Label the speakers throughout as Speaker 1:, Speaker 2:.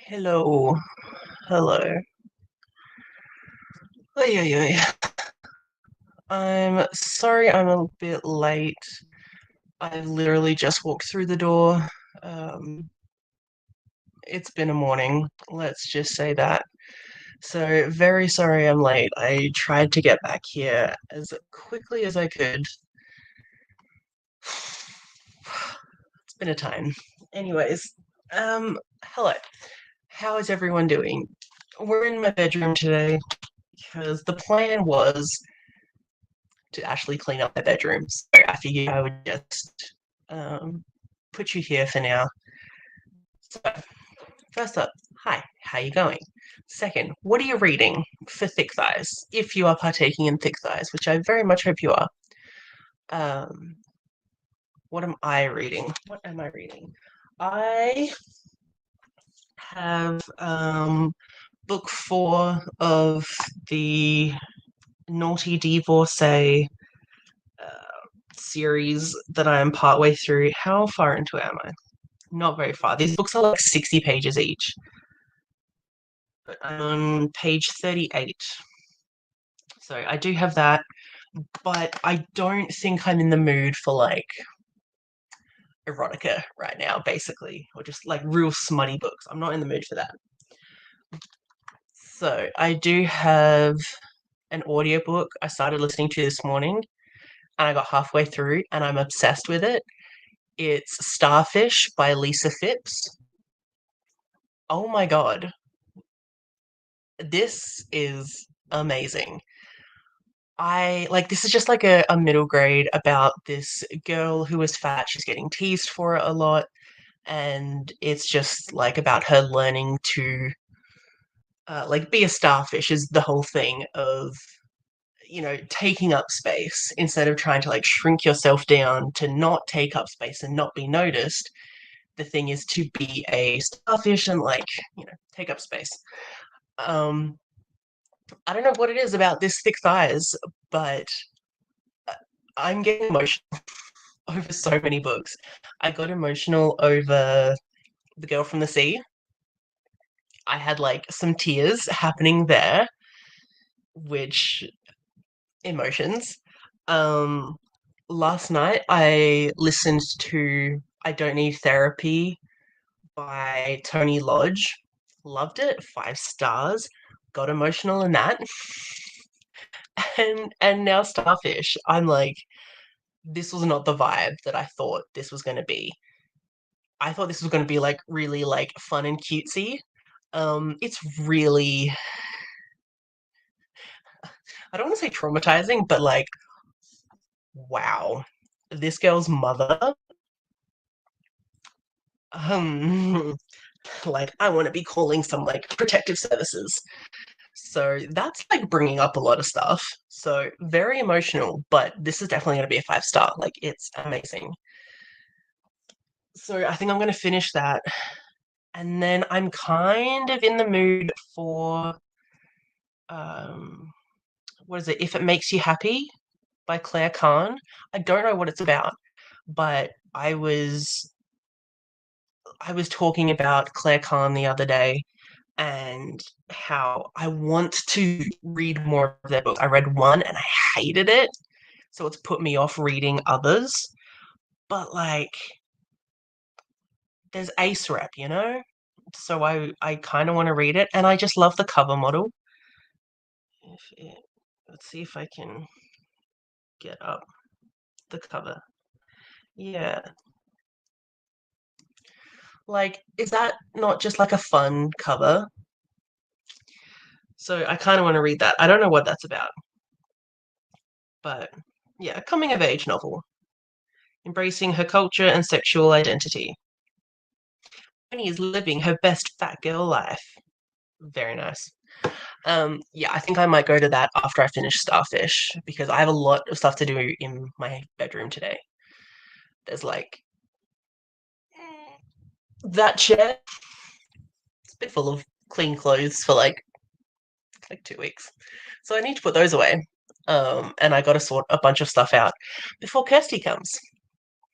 Speaker 1: Hello. Hello. Oi, oi, oi. I'm sorry I'm a bit late. I literally just walked through the door. Um, it's been a morning, let's just say that. So, very sorry I'm late. I tried to get back here as quickly as I could. It's been a time. Anyways, hello. How is everyone doing? We're in my bedroom today because the plan was to actually clean up their bedrooms. So I figured I would just put you here for now. So, first up, hi, how you going? Second, what are you reading for Thick Thighs, if you are partaking in Thick Thighs, which I very much hope you are. Um, what am I reading? What am I reading? I have book 4 of the Naughty Divorcee series that I am partway through. How far into it am I? Not very far. These books are like 60 pages each. But I'm on page 38. So I do have that, but I don't think I'm in the mood for like erotica right now, basically, or just like real smutty books. I'm not in the mood for that. So I do have an audiobook I started listening to this morning, and I got halfway through and I'm obsessed with it. It's Starfish by Lisa Phipps. Oh my god, this is amazing. I like this is just like a middle grade about this girl who is fat. She's getting teased for it a lot, and it's just like about her learning to like be a starfish is the whole thing of taking up space instead of trying to like shrink yourself down to not take up space and not be noticed. The thing is to be a starfish and like take up space. Um, I don't know what it is about this Thick Thighs, but I'm getting emotional over so many books. I got emotional over The Girl from the Sea. I had like some tears happening there, which emotions. Um, Last night I listened to I Don't Need Therapy by Tony Lodge. Loved it, 5 stars. Got emotional in that. And now Starfish. I'm like, this was not the vibe that I thought this was going to be. I thought this was going to be like really like fun and cutesy. It's really I don't want to say traumatizing, but like wow. This girl's mother um like I want to be calling some like protective services. So that's like bringing up a lot of stuff. So very emotional, but this is definitely going to be a 5 star. Like it's amazing. So I think I'm going to finish that. And then I'm kind of in the mood for um what is it? If It Makes You Happy by Claire Kahn. I don't know what it's about, but I was talking about Claire Kahn the other day and how I want to read more of their books. I read one and I hated it, so it's put me off reading others. But like, there's Ace Rep, So I kind of want to read it, and I just love the cover model. Let's see if I can get up the cover. Yeah, like, is that not just like a fun cover? So I kind of want to read that. I don't know what that's about, but yeah, a coming of age novel, embracing her culture and sexual identity. Penny is living her best fat girl life. Very nice. Yeah, I think I might go to that after I finish Starfish because I have a lot of stuff to do in my bedroom today. There's like that chair. It's been full of clean clothes for like 2 weeks, so I need to put those away. And I got to sort a bunch of stuff out before Kirsty comes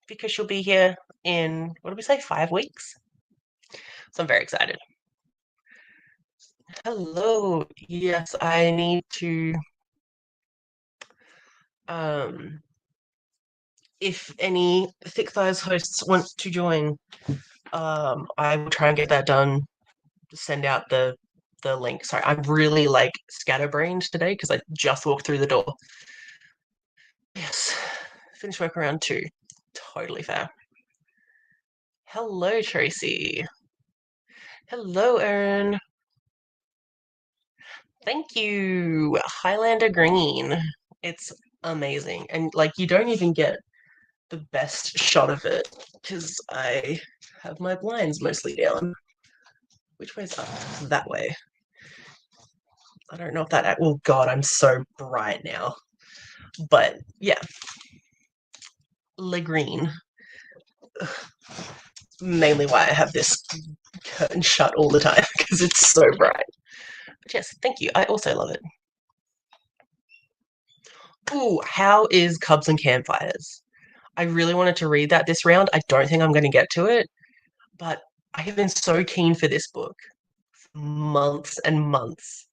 Speaker 1: because she'll be here in what did we say, 5 weeks? So I'm very excited. Hello. Yes, I need to um if any Thick Thighs hosts want to join, I will try and get that done. Send out the link. Sorry, I'm really like scatterbrained today because I just walked through the door. Yes. Finish work around 2. Totally fair. Hello, Tracy. Hello, Erin. Thank you. Highlander Green. It's amazing. And like you don't even get the best shot of it because I have my blinds mostly down. Which way's up? That way. I don't know if that. Oh God, I'm so bright now. But yeah, Le Green. Mainly why I have this curtain shut all the time because it's so bright. But yes, thank you. I also love it. Ooh, how is Cubs and Campfires? I really wanted to read that this round. I don't think I'm going to get to it, but I have been so keen for this book for months and months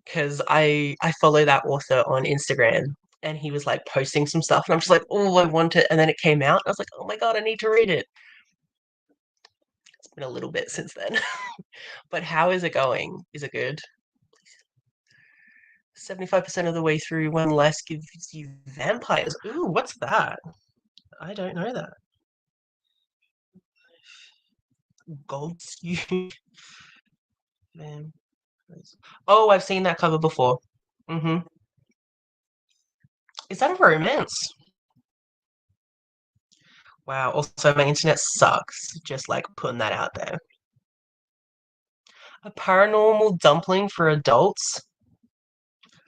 Speaker 1: because I follow that author on Instagram and he was like posting some stuff and I'm just like, oh, I want it. And then it came out. I was like, oh my God, I need to read it. It's been a little bit since then. But how is it going? Is it good? 75% of the way through when Less gives you vampires. Ooh, what's that? I don't know that. Gold Skew vampires. Oh, I've seen that cover before. Mm-hmm. Is that a romance? Wow. Also, my internet sucks. Just like putting that out there. A paranormal dumpling for adults.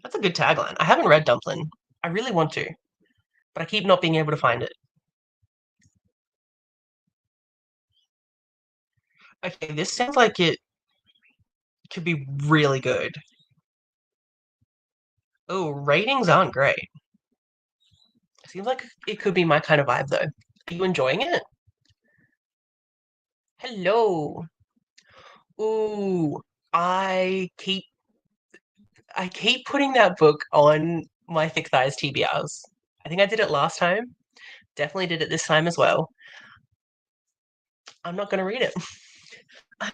Speaker 1: That's a good tagline. I haven't read Dumpling. I really want to, but I keep not being able to find it. Okay, this sounds like it could be really good. Oh, ratings aren't great. Seems like it could be my kind of vibe though. Are you enjoying it? Hello. Ooh, I keep I keep putting that book on my Thick Thighs TBRs. I think I did it last time. Definitely did it this time as well. I'm not going to read it.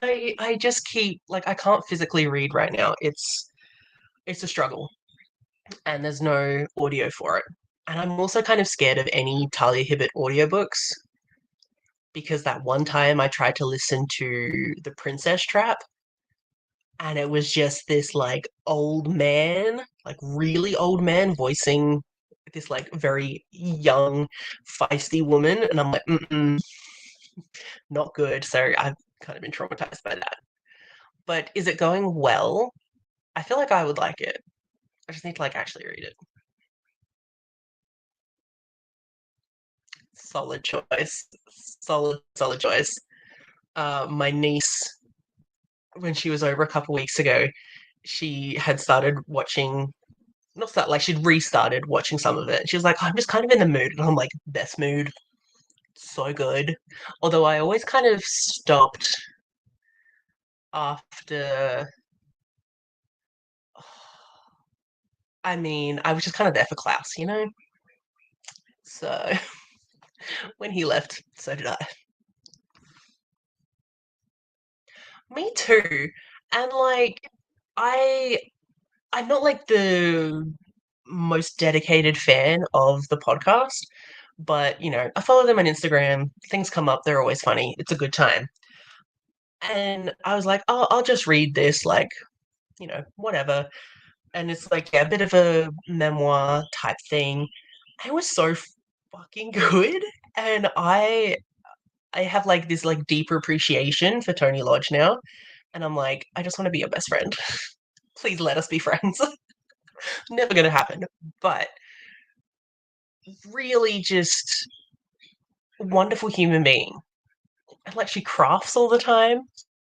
Speaker 1: I just keep like I can't physically read right now. It's a struggle, and there's no audio for it. And I'm also kind of scared of any Talia Hibbert audiobooks because that one time I tried to listen to The Princess Trap and it was just this like old man, like really old man voicing this like very young feisty woman and I'm like not good. So I've kind of been traumatized by that. But is it going well? I feel like I would like it. I just need to like actually read it. Solid choice. Solid choice. My niece, when she was over a couple weeks ago, she had started watching, not that, like she'd restarted watching some of it. She was like, I'm just kind of in the mood. And I'm like, best mood. So good. Although I always kind of stopped after. I mean, I was just kind of there for Klaus, you know? So when he left, so did I. Me too. And like, I I'm not like the most dedicated fan of the podcast, but you know, I follow them on Instagram. Things come up, they're always funny. It's a good time. And I was like, oh, I'll just read this, like, you know, whatever. And it's like, yeah, a bit of a memoir type thing. It was so fucking good. And I have like this like deeper appreciation for Tony Lodge now. And I'm like, I just want to be your best friend. Please let us be friends. Never gonna happen. But really just wonderful human being. And like she crafts all the time.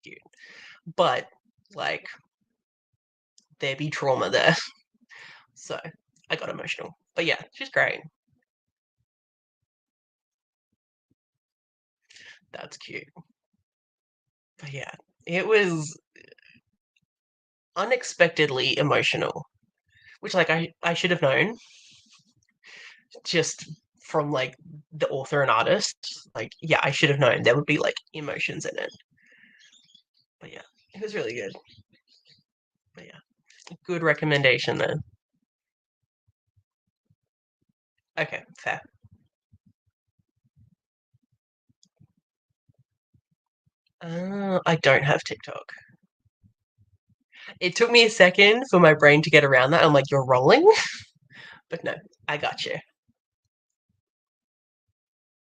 Speaker 1: Cute. But like there be trauma there. So I got emotional. But yeah, she's great. That's cute. But yeah, it was unexpectedly emotional, which like I should have known just from like the author and artist. Like, yeah, I should have known there would be like emotions in it. But yeah, it was really good. But yeah, good recommendation then. Okay, fair. I don't have TikTok. It took me a second for my brain to get around that. I'm like, you're rolling? But no, I got you.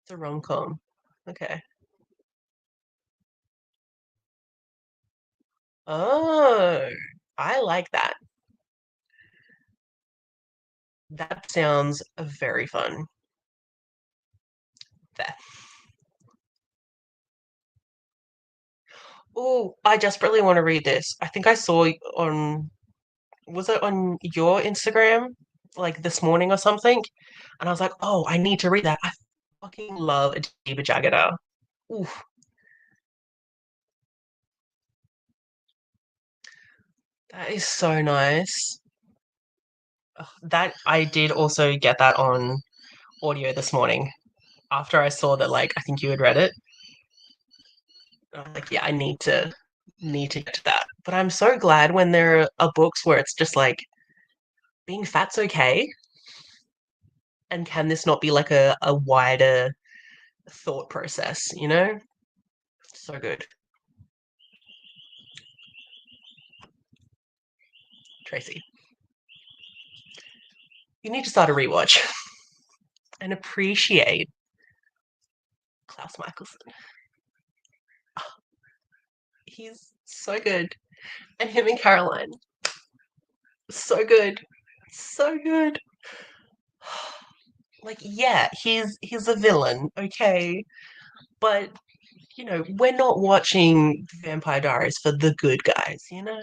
Speaker 1: It's a rom-com. Okay. Oh, I like that. That sounds very fun. Fair. Oh, I desperately want to read this. I think I saw on, was it on your Instagram, like this morning or something? And I was like, oh, I need to read that. I fucking love Adiba Jagada. Oof, that is so nice. Ugh, that I did also get that on audio this morning after I saw that, like, I think you had read it. I was like, yeah, I need to get to that. But I'm so glad when there are books where it's just like being fat's okay, and can this not be like a wider thought process, you know? So good. Tracy, you need to start a rewatch and appreciate Klaus Michelson. He's so good. And him and Caroline, so good. So good. Like, yeah, he's a villain, okay, but we're not watching Vampire Diaries for the good guys, you know?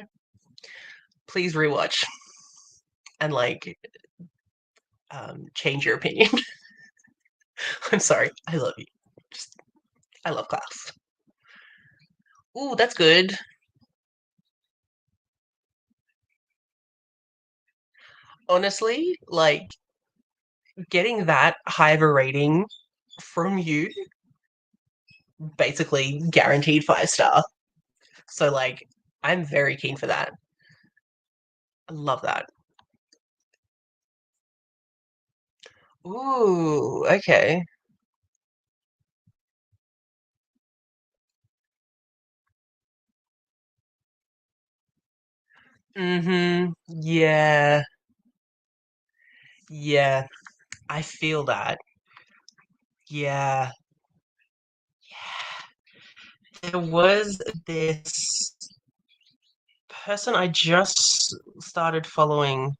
Speaker 1: Please rewatch and like change your opinion. I'm sorry. I love you. Just I love Klaus. Ooh, that's good. Honestly, like getting that high of a rating from you, basically guaranteed 5 star. So like I'm very keen for that. I love that. Ooh, okay. Mm-hmm. Yeah. Yeah. I feel that. Yeah. There was this person I just started following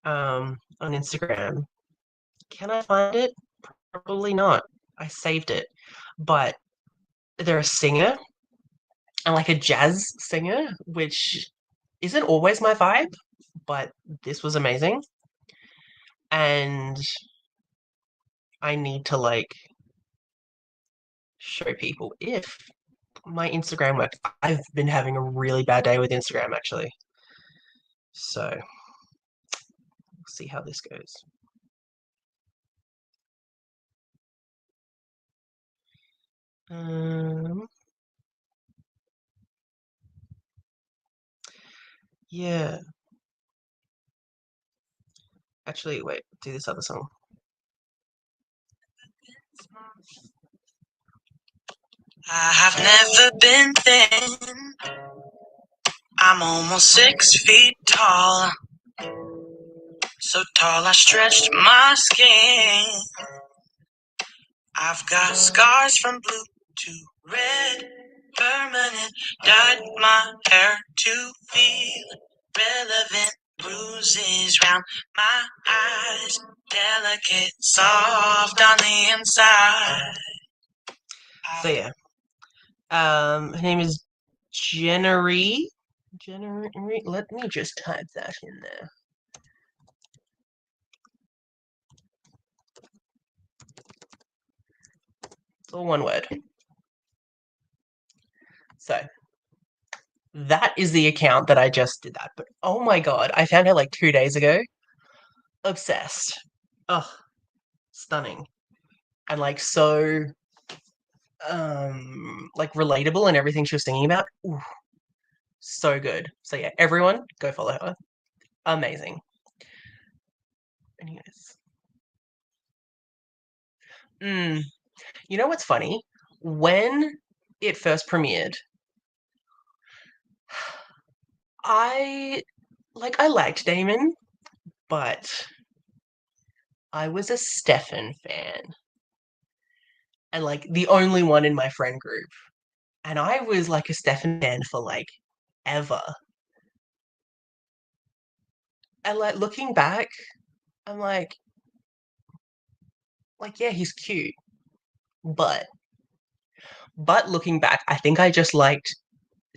Speaker 1: on Instagram. Can I find it? Probably not. I saved it. But they're a singer and like a jazz singer, which isn't always my vibe, but this was amazing. And I need to like show people if my Instagram works. I've been having a really bad day with Instagram actually. So we'll see how this goes. Um, yeah. Actually, wait, do this other song. I have never been thin. I'm almost 6 feet tall. So tall I stretched my skin. I've got scars from blue to red. Permanent. Dyed my hair to feel relevant. Bruises round my eyes. Delicate, soft on the inside. So yeah. Her name is Jennery. Jennery. Let me just type that in there. It's all one word. So That is the account that I just did that. But oh my god, I found her like 2 days ago. Obsessed. Oh, stunning. And like so like relatable and everything she was singing about. Ooh, so good. So yeah, everyone go follow her. Amazing. Anyways. Mm, you know what's funny? When it first premiered, I liked Damon, but I was a Stefan fan. And like the only one in my friend group. And I was like a Stefan fan for like ever. And like looking back, I'm like yeah, he's cute. But looking back, I think I just liked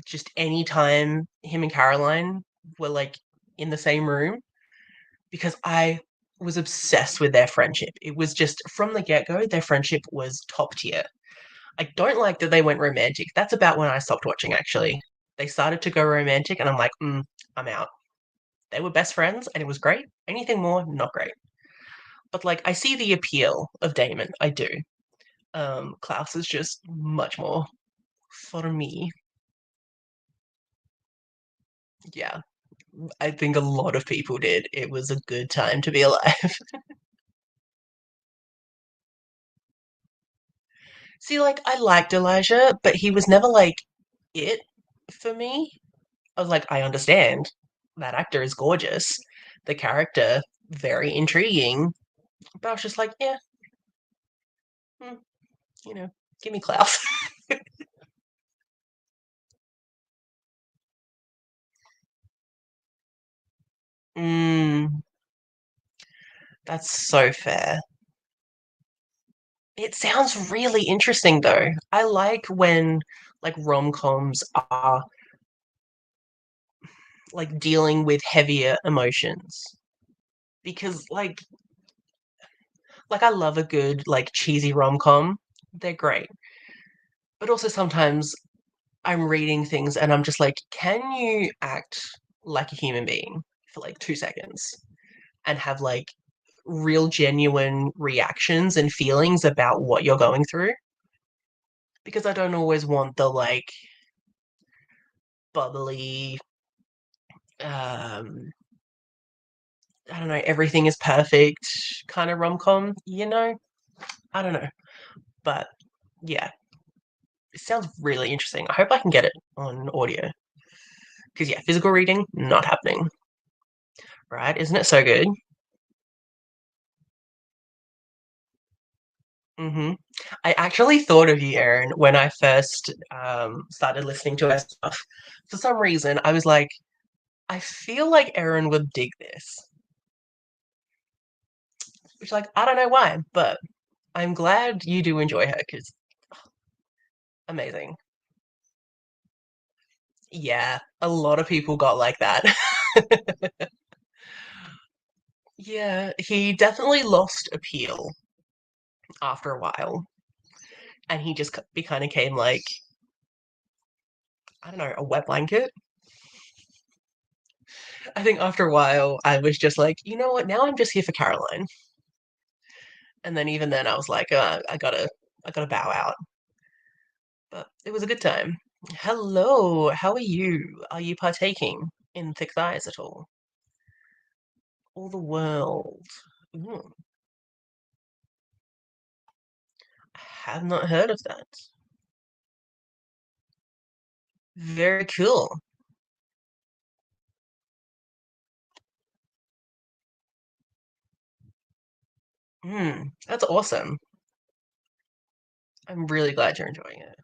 Speaker 1: just any time him and Caroline were like in the same room because I was obsessed with their friendship. It was just from the get-go, their friendship was top tier. I don't like that they went romantic. That's about when I stopped watching actually. They started to go romantic and I'm like, I'm out. They were best friends and it was great. Anything more, not great. But like I see the appeal of Damon. I do. Klaus is just much more for me. Yeah. I think a lot of people did. It was a good time to be alive. See, like I liked Elijah, but he was never like it for me. I was like, I understand. That actor is gorgeous. The character, very intriguing. But I was just like, yeah, mm, you know, give me Klaus. mm, that's so fair. It sounds really interesting though. I like when like rom-coms are like dealing with heavier emotions because like I love a good like cheesy rom-com. They're great. But also sometimes I'm reading things and I'm just like, can you act like a human being for like 2 seconds and have like real genuine reactions and feelings about what you're going through? Because I don't always want the like bubbly um I don't know, everything is perfect kind of rom-com, you know? I don't know. But yeah, it sounds really interesting. I hope I can get it on audio. Because yeah, physical reading, not happening. Right? Isn't it so good? hmm I actually thought of you, Erin, when I first started listening to her stuff. For some reason, I was like, I feel like Erin would dig this. Which, like, I don't know why, but I'm glad you do enjoy her because amazing. Yeah, a lot of people got like that. Yeah, he definitely lost appeal after a while, and he just kind of came like, I don't know, a wet blanket. I think after a while, I was just like, you know what? Now I'm just here for Caroline. And then even then, I was like, I gotta bow out. But it was a good time. Hello, how are you? Are you partaking in thick thighs at all? All the world. Ooh, I have not heard of that. Very cool. That's awesome. I'm really glad you're enjoying it.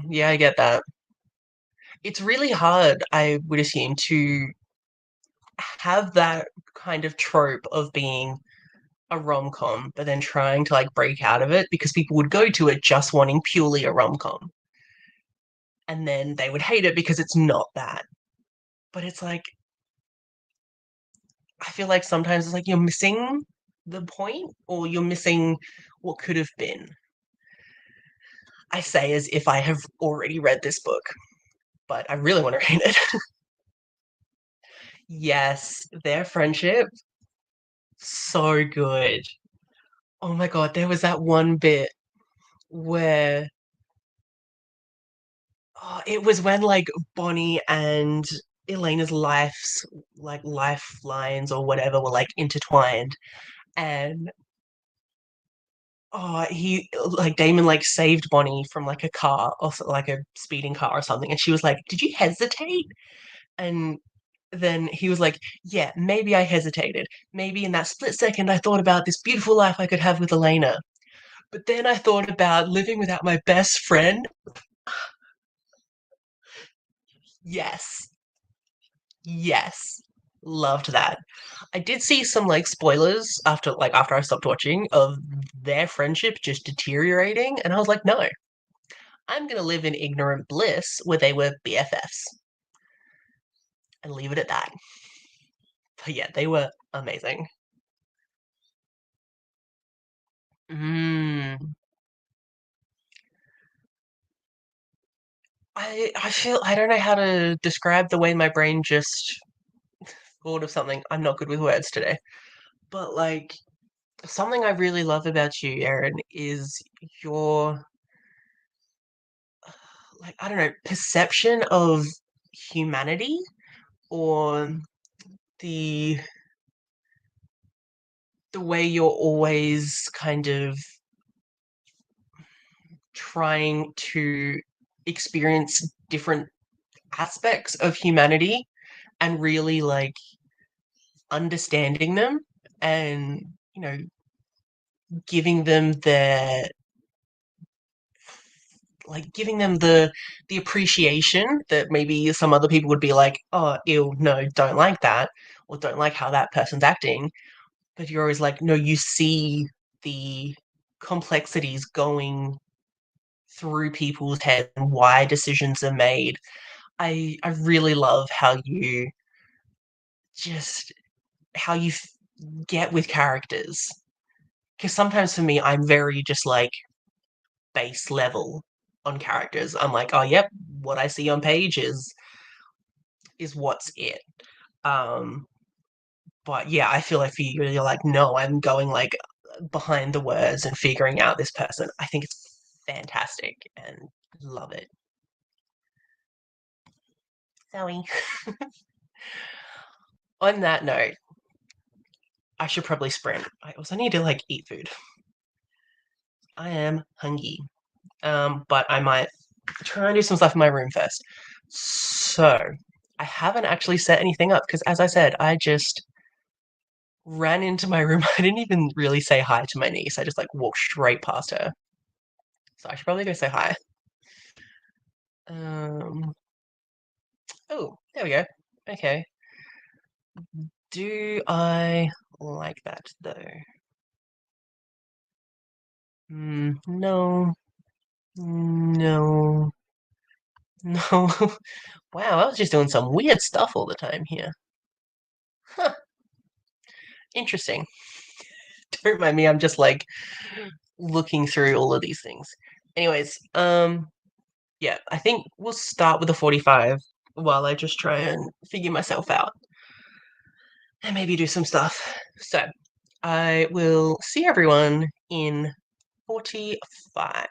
Speaker 1: Yeah, I get that. It's really hard, I would assume, to have that kind of trope of being a rom-com, but then trying to like break out of it because people would go to it just wanting purely a rom-com. And then they would hate it because it's not that. But it's like I feel like sometimes it's like you're missing the point or you're missing what could have been. I say as if I have already read this book, but I really want to read it. Yes, their friendship, so good. Oh my God, there was that one bit where it was when like Bonnie and Elena's lifelines or whatever were like intertwined, and he like Damon like saved Bonnie from like a car or like a speeding car or something, and she was like, "Did you hesitate?" And then he was like, "Yeah, maybe I hesitated. Maybe in that split second I thought about this beautiful life I could have with Elena. But then I thought about living without my best friend." Yes. Yes. Loved that. I did see some like spoilers after I stopped watching of their friendship just deteriorating, and I was like, no, I'm gonna live in ignorant bliss where they were BFFs and leave it at that. But yeah, they were amazing. Mm. I feel I don't know how to describe the way my brain just thought of something. I'm not good with words today. But like something I really love about you, Erin, is your like I don't know, perception of humanity or the the way you're always kind of trying to experience different aspects of humanity and really like understanding them and giving them their giving them the appreciation that maybe some other people would be like, oh ew, no, don't like that, or don't like how that person's acting. But you're always like, no, you see the complexities going through people's heads and why decisions are made. I really love how you just how you get with characters, because sometimes for me I'm very just like base level on characters. I'm like, oh yep, what I see on page is what's it. Um, but yeah, I feel like for you, you're like, no, I'm going like behind the words and figuring out this person. I think it's fantastic and love it. Zoe. On that note, I should probably sprint. I also need to like eat food. I am hungry. But I might try and do some stuff in my room first. So I haven't actually set anything up because, as I said, I just ran into my room. I didn't even really say hi to my niece. I just like walked straight past her. So I should probably go say hi. Um. Oh, there we go. Okay. Do I like that though? No. No. No. Wow, I was just doing some weird stuff all the time here. Huh. Interesting. Don't mind me. I'm just like looking through all of these things. Anyways, yeah, I think we'll start with the 45 while I just try and figure myself out and maybe do some stuff. So I will see everyone in 45.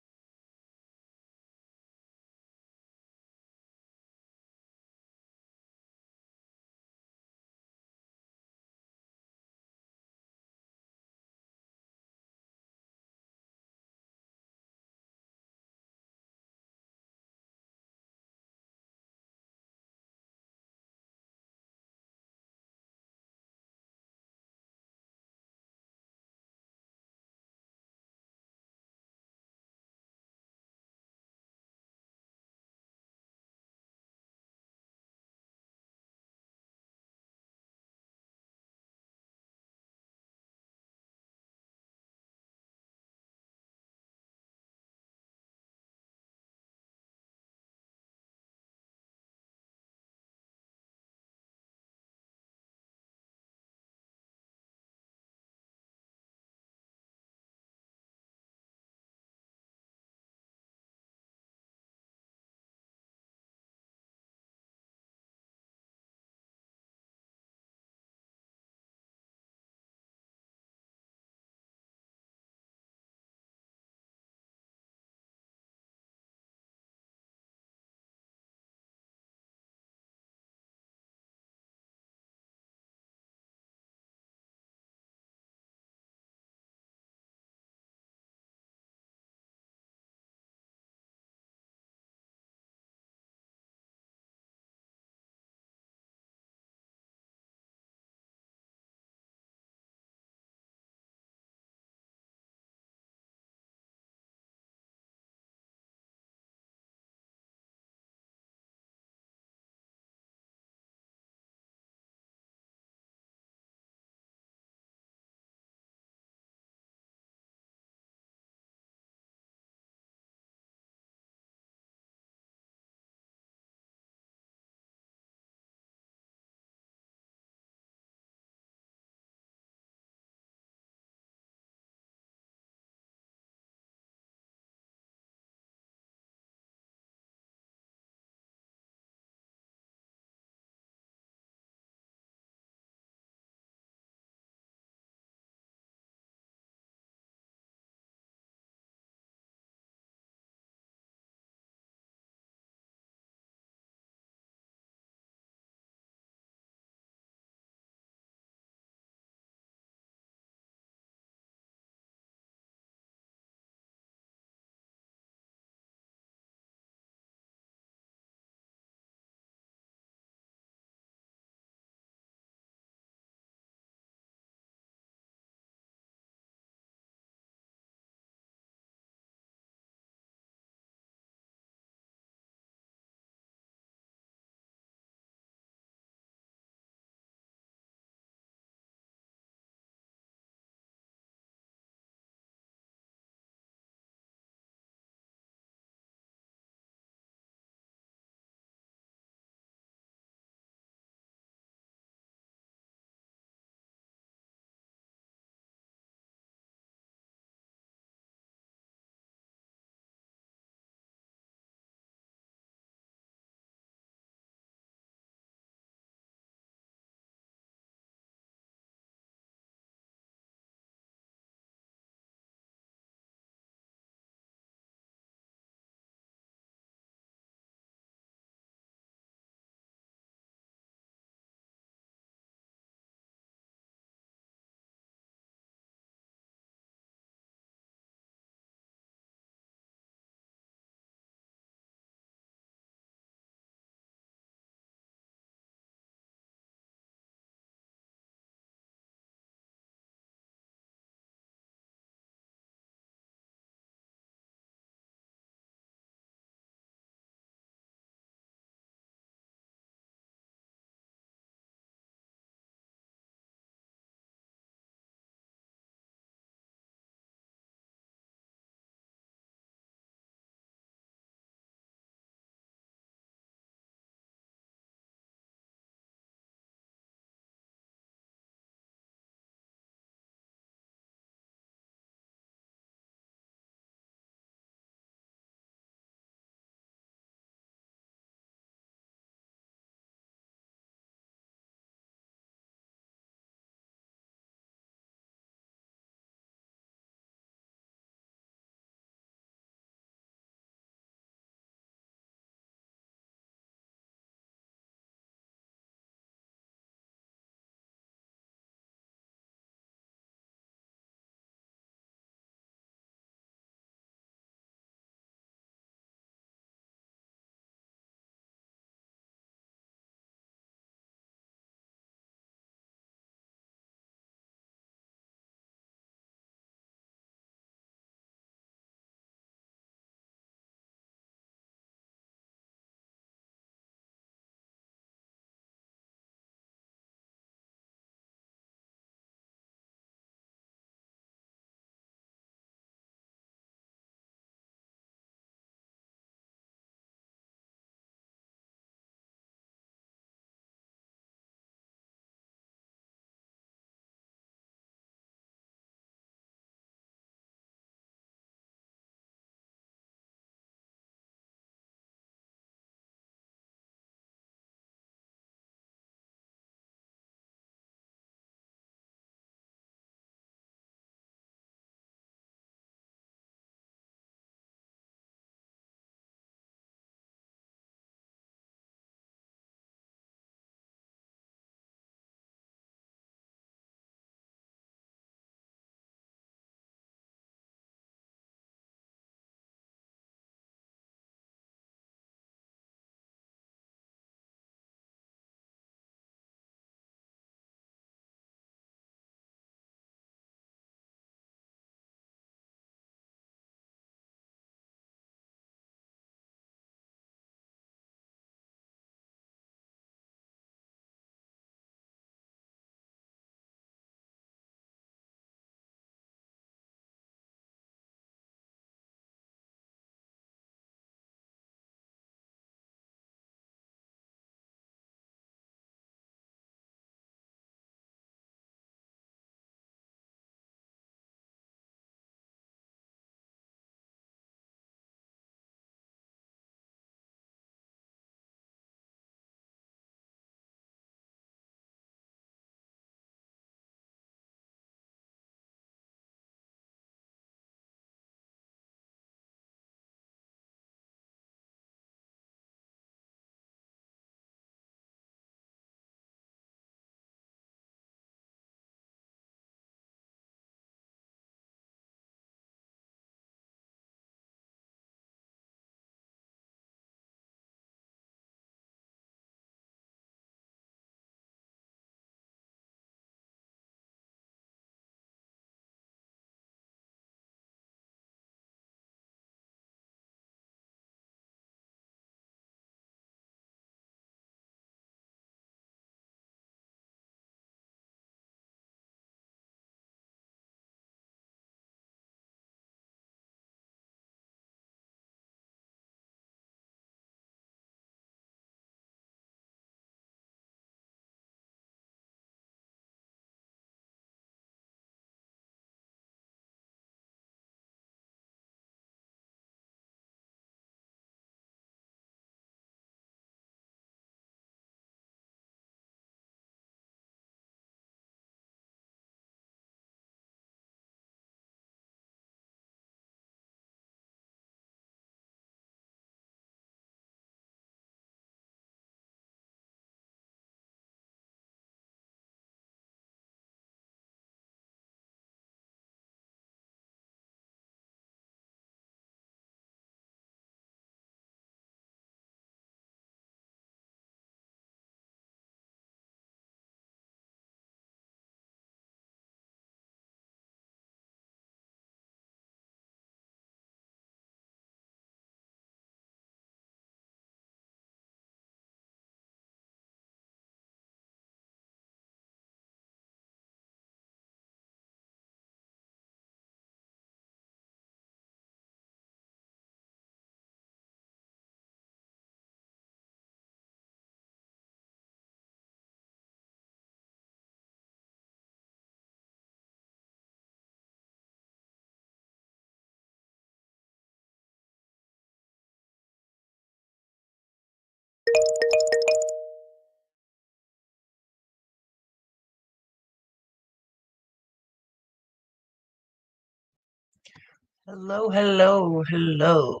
Speaker 1: Hello, hello, hello.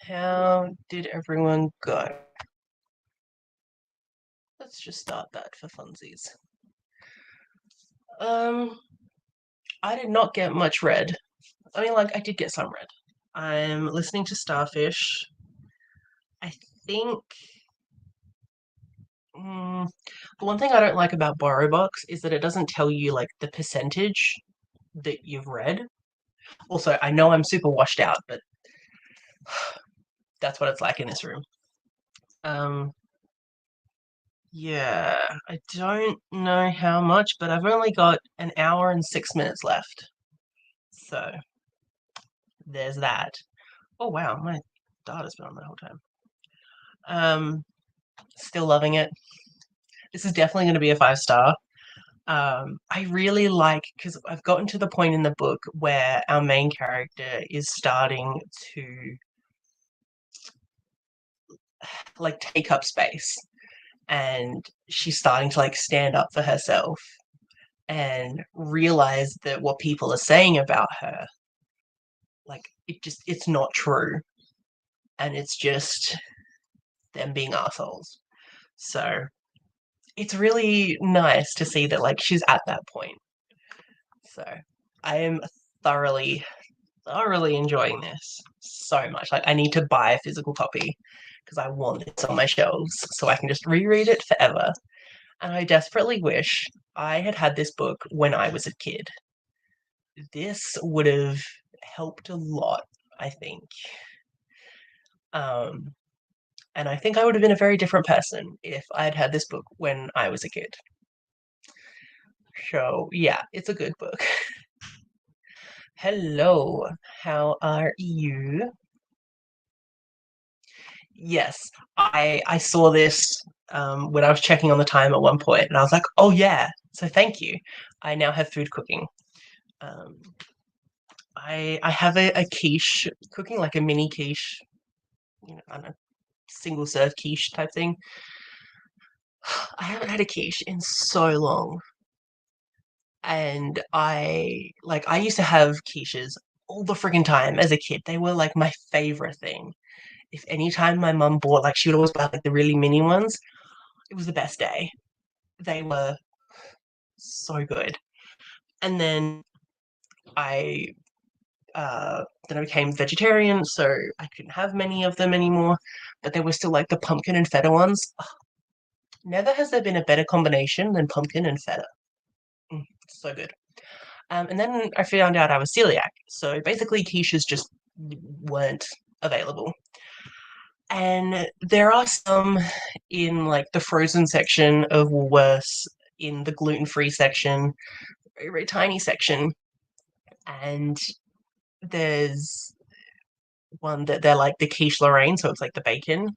Speaker 1: How did everyone go? Let's just start that for funsies. Um, I did not get much read. I mean, like, I did get some read. I'm listening to Starfish. I think mm, the one thing I don't like about BorrowBox is that it doesn't tell you like the percentage that you've read. Also, I know I'm super washed out, but that's what it's like in this room. Um, yeah, I don't know how much, but I've only got an hour and 6 minutes left. So there's that. Oh wow, my data's been on the whole time. Um, Still loving it. This is definitely going to be a 5 star. I really like because I've gotten to the point in the book where our main character is starting to like take up space, and she's starting to like stand up for herself and realize that what people are saying about her, like it's not true, and it's just them being assholes. So it's really nice to see that like she's at that point. So I am thoroughly, thoroughly enjoying this so much. Like I need to buy a physical copy because I want this on my shelves so I can just reread it forever. And I desperately wish I had had this book when I was a kid. This would have helped a lot, I think. Um, and I think I would have been a very different person if I had had this book when I was a kid. So, yeah, it's a good book. Hello, how are you? Yes, I saw this when I was checking on the time at one point, and I was like, oh yeah, so thank you. I now have food cooking. Um, I have a quiche cooking, like a mini quiche, on a single serve quiche type thing. I haven't had a quiche in so long, and I used to have quiches all the friggin' time as a kid. They were like my favorite thing. If any time my mum bought, like she would always buy like the really mini ones, it was the best day. They were so good. And I then I became vegetarian, so I couldn't have many of them anymore. But they were still like the pumpkin and feta ones. Never has there been a better combination than pumpkin and feta. So good. And then I found out I was celiac, so basically quiches just weren't available. And there are some in like the frozen section of Woolworths, in the gluten-free section, very, very tiny section, and there's one that they're like the quiche Lorraine, so it's like the bacon.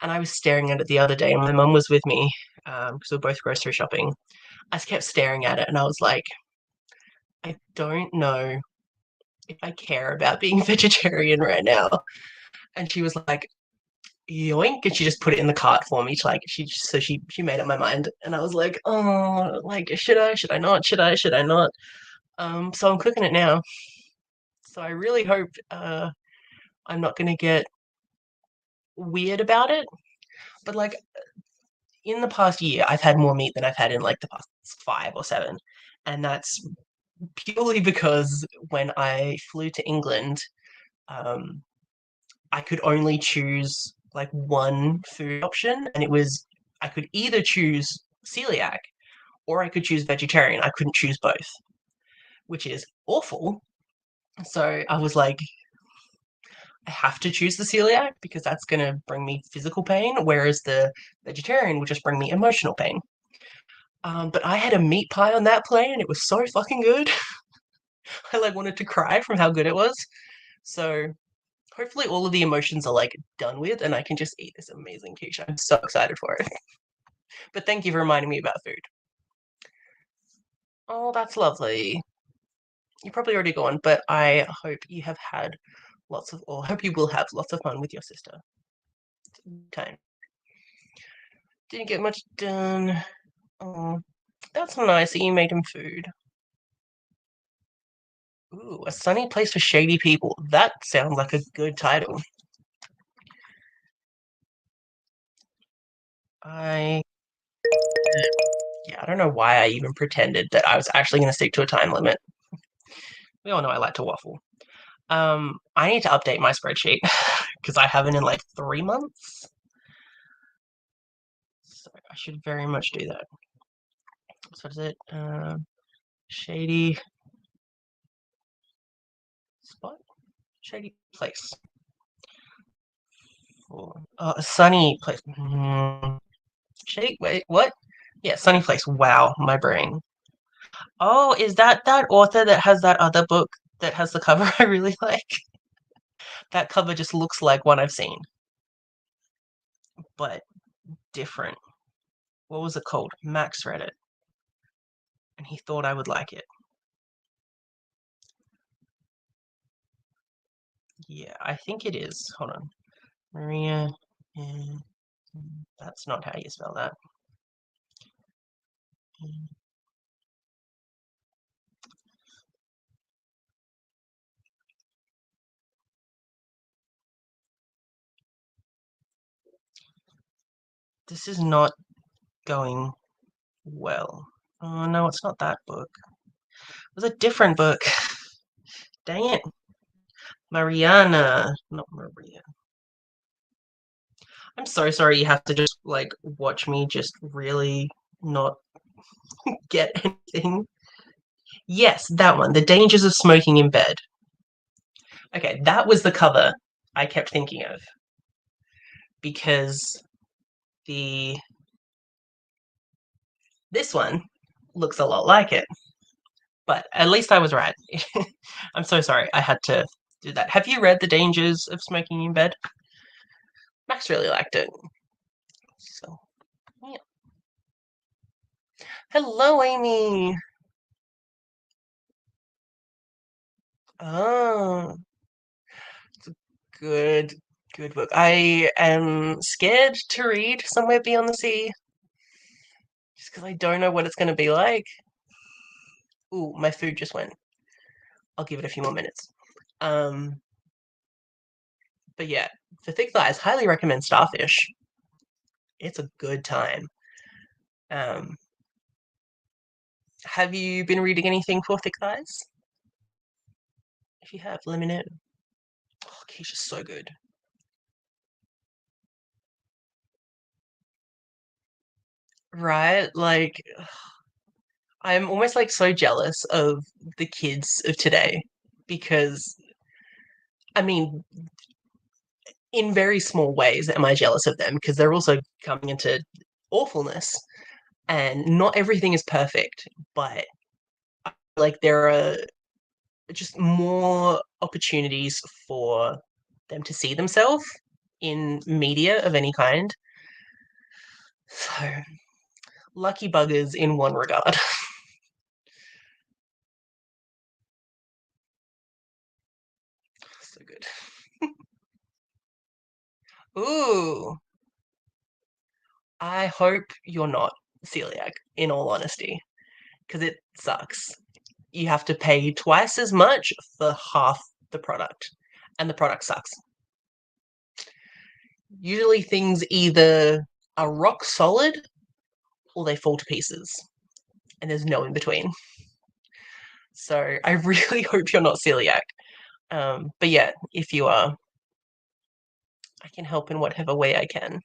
Speaker 1: And I was staring at it the other day, and my mum was with me because we are both grocery shopping. I just kept staring at it, and I was like, I don't know if I care about being vegetarian right now. And she was like, yoink, and she just put it in the cart for me to like she made up my mind, and I was like, oh, like should I not, should I not, so I'm cooking it now. So I really hope I'm not gonna get weird about it, but like in the past year I've had more meat than I've had in like the past 5 or 7, and that's purely because when I flew to England, um I could only choose like one food option, and it was I could either choose celiac or I could choose vegetarian. I couldn't choose both, which is awful. So I was like, I have to choose the celiac because that's going to bring me physical pain, whereas the vegetarian would just bring me emotional pain. But I had a meat pie on that plane, and it was so fucking good. I like wanted to cry from how good it was. So hopefully all of the emotions are like done with, and I can just eat this amazing quiche. I'm so excited for it. But thank you for reminding me about food. Oh, that's lovely. You're probably already gone, but I hope you have had or hope you will have lots of fun with your sister. Time. Didn't get much done. Oh, that's nice that you made him food. Ooh, A Sunny Place for Shady People. That sounds like a good title. I yeah, I don't know why I even pretended that I was actually going to stick to a time limit. We all know I like to waffle. I need to update my spreadsheet because I haven't in like 3 months. So I should very much do that. So what is it? Shady spot? Shady place. A sunny place. Shady. Wait, what? Yeah, sunny place. Wow, my brain. Oh, is that author that has that other book that has the cover I really like? That cover just looks like one I've seen, but different. What was it called? Max read it, and he thought I would like it. Yeah, I think it is. Hold on. Maria. eh, That's not how you spell that. This is not going well. Oh no, it's not that book. It was a different book. Dang it. Mariana. Not Maria. I'm so sorry you have to just like watch me just really not get anything. Yes, that one. The Dangers of Smoking in Bed. Okay, that was the cover I kept thinking of because the this one looks a lot like it. But at least I was right. I'm so sorry I had to do that. Have you read The Dangers of Smoking in Bed? Max really liked it. So, yeah. Hello, Amy. Oh, it's a good, good book. I am scared to read Somewhere Beyond the Sea just because I don't know what it's going to be like. Ooh, my food just went. I'll give it a few more minutes. Um, but yeah, for thick thighs, highly recommend Starfish. It's a good time. Um, have you been reading anything for thick thighs? If you have, let me know. Oh, Keisha's so good. Right? Like, I'm almost like so jealous of the kids of today because, I mean, in very small ways am I jealous of them because they're also coming into awfulness and not everything is perfect, but like there are just more opportunities for them to see themselves in media of any kind. So lucky buggers in one regard. So good. Ooh, I hope you're not celiac, in all honesty, because it sucks. You have to pay twice as much for half the product, and the product sucks. Usually things either are rock solid or they fall to pieces, and there's no in between. So I really hope you're not celiac. But yeah, if you are, I can help in whatever way I can.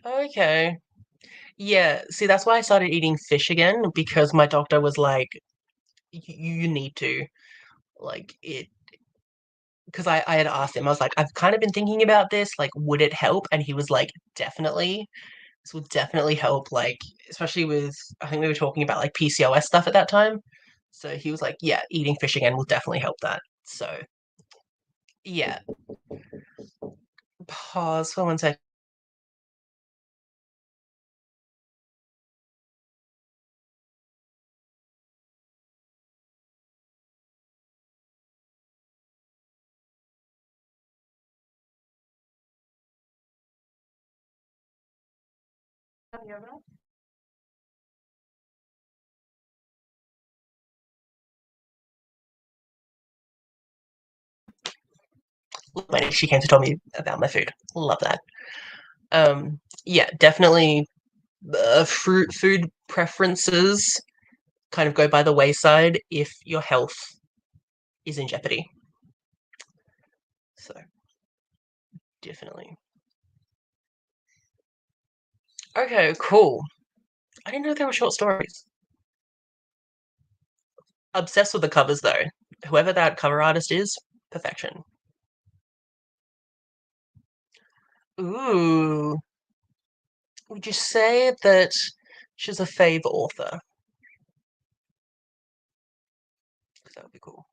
Speaker 1: Okay. Yeah, see, that's why I started eating fish again because my doctor was like, you need to, like, it, because I had asked him, I was like, I've kind of been thinking about this, like, would it help? And he was like, definitely. This will definitely help, like, especially with, I think we were talking about like PCOS stuff at that time. So he was like, yeah, eating fish again will definitely help that. So, yeah, pause for 1 second. When she came to tell me about my food. Love that. Yeah, definitely fruit food preferences kind of go by the wayside if your health is in jeopardy. So, definitely. Okay, cool. I didn't know there were short stories. Obsessed with the covers though. Whoever that cover artist is, perfection. Ooh. Would you say that she's a fave author? Because that would be cool.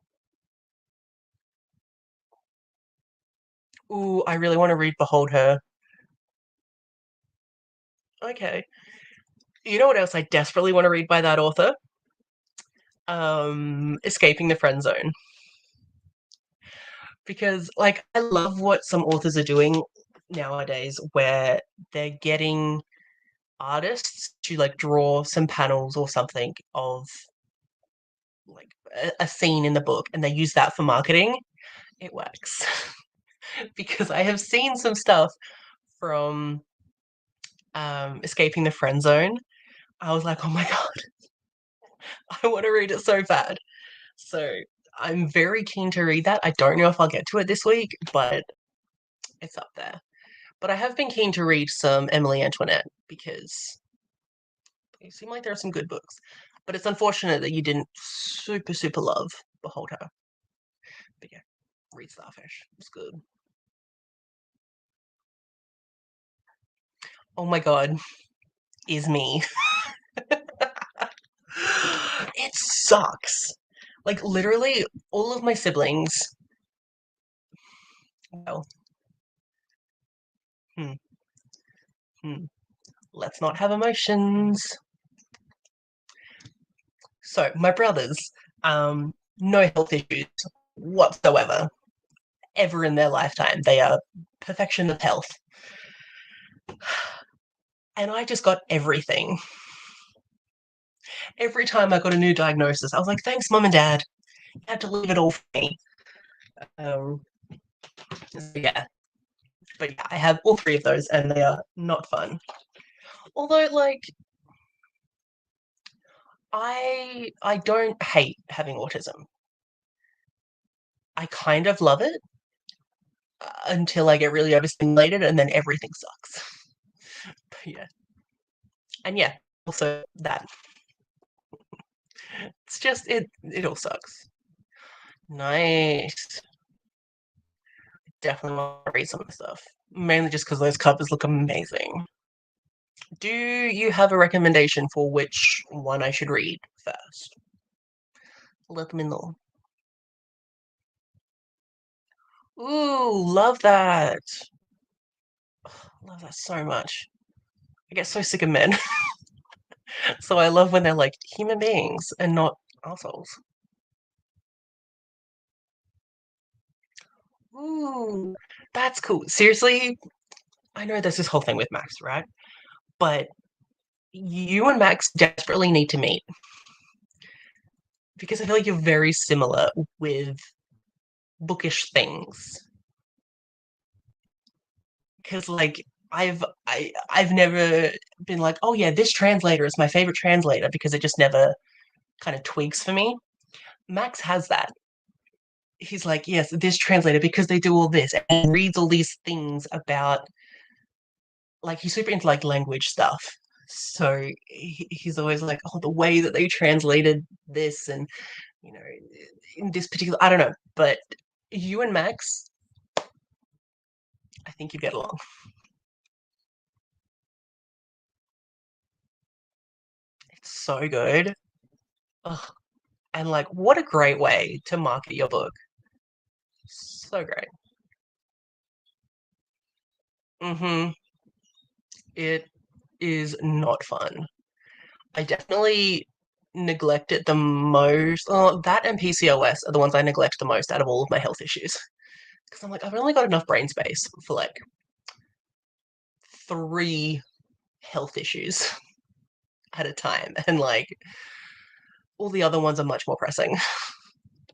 Speaker 1: Ooh, I really want to read Behold Her. Okay. You know what else I desperately want to read by that author? Escaping the Friend Zone. Because like I love what some authors are doing nowadays where they're getting artists to like draw some panels or something of like a scene in the book and they use that for marketing. It works. Because I have seen some stuff from Escaping the Friend Zone. I was like, oh my god, I want to read it so bad. So I'm very keen to read that. I don't know if I'll get to it this week, but it's up there. But I have been keen to read some Emily Antoinette because they seem like there are some good books. But it's unfortunate that you didn't super, super love Behold Her. But yeah, read Starfish. It's good. Oh my god, is me. It sucks. Like literally all of my siblings. Well, hmm, hmm. Let's not have emotions. So my brothers, no health issues whatsoever, ever in their lifetime. They are perfection of health. And I just got everything. Every time I got a new diagnosis, I was like, thanks, mum and dad. You had to leave it all for me. Um, so yeah. But yeah, I have all three of those and they are not fun. Although, like, I don't hate having autism. I kind of love it until I get really overstimulated and then everything sucks. But yeah. And yeah, also that. It's just it all sucks. Nice. Definitely want to read some of the stuff. Mainly just because those covers look amazing. Do you have a recommendation for which one I should read first? Let me know. Ooh, love that. Love that so much. I get so sick of men. So I love when they're like human beings and not assholes. Ooh, that's cool. Seriously, I know there's this whole thing with Max, right? But you and Max desperately need to meet because I feel like you're very similar with bookish things. Because like I've never been like, oh yeah, this translator is my favorite translator because it just never kind of twigs for me. Max has that. He's like, yes, this translator because they do all this and reads all these things about like he's super into like language stuff. So he's always like, oh, the way that they translated this and you know, in this particular, I don't know, but you and Max, I think you get along. It's so good. Ugh. And like, what a great way to market your book. So great. Mm-hmm. It is not fun. I definitely neglect it the most. Oh, that and PCOS are the ones I neglect the most out of all of my health issues. Because I'm like, I've only got enough brain space for like three health issues at a time. And like all the other ones are much more pressing.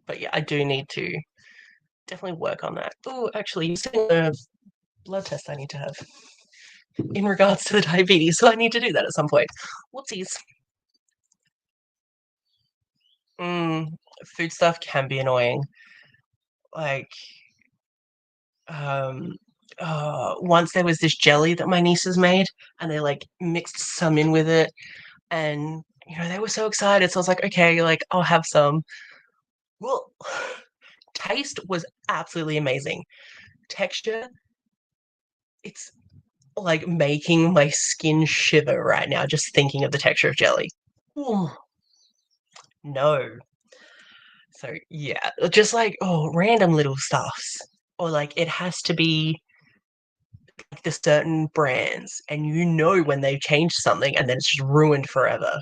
Speaker 1: But yeah, I do need to definitely work on that. Oh, actually, you said a blood test I need to have in regards to the diabetes, so I need to do that at some point. Whoopsies. Mm, food stuff can be annoying. Like, um, once there was this jelly that my nieces made, and they like mixed some in with it, and they were so excited. So I was like, okay, like I'll have some. Well, taste was absolutely amazing. Texture, it's like making my skin shiver right now just thinking of the texture of jelly. Ooh, no. So yeah, just like random little stuffs. Or like it has to be like the certain brands and when they've changed something and then it's just ruined forever.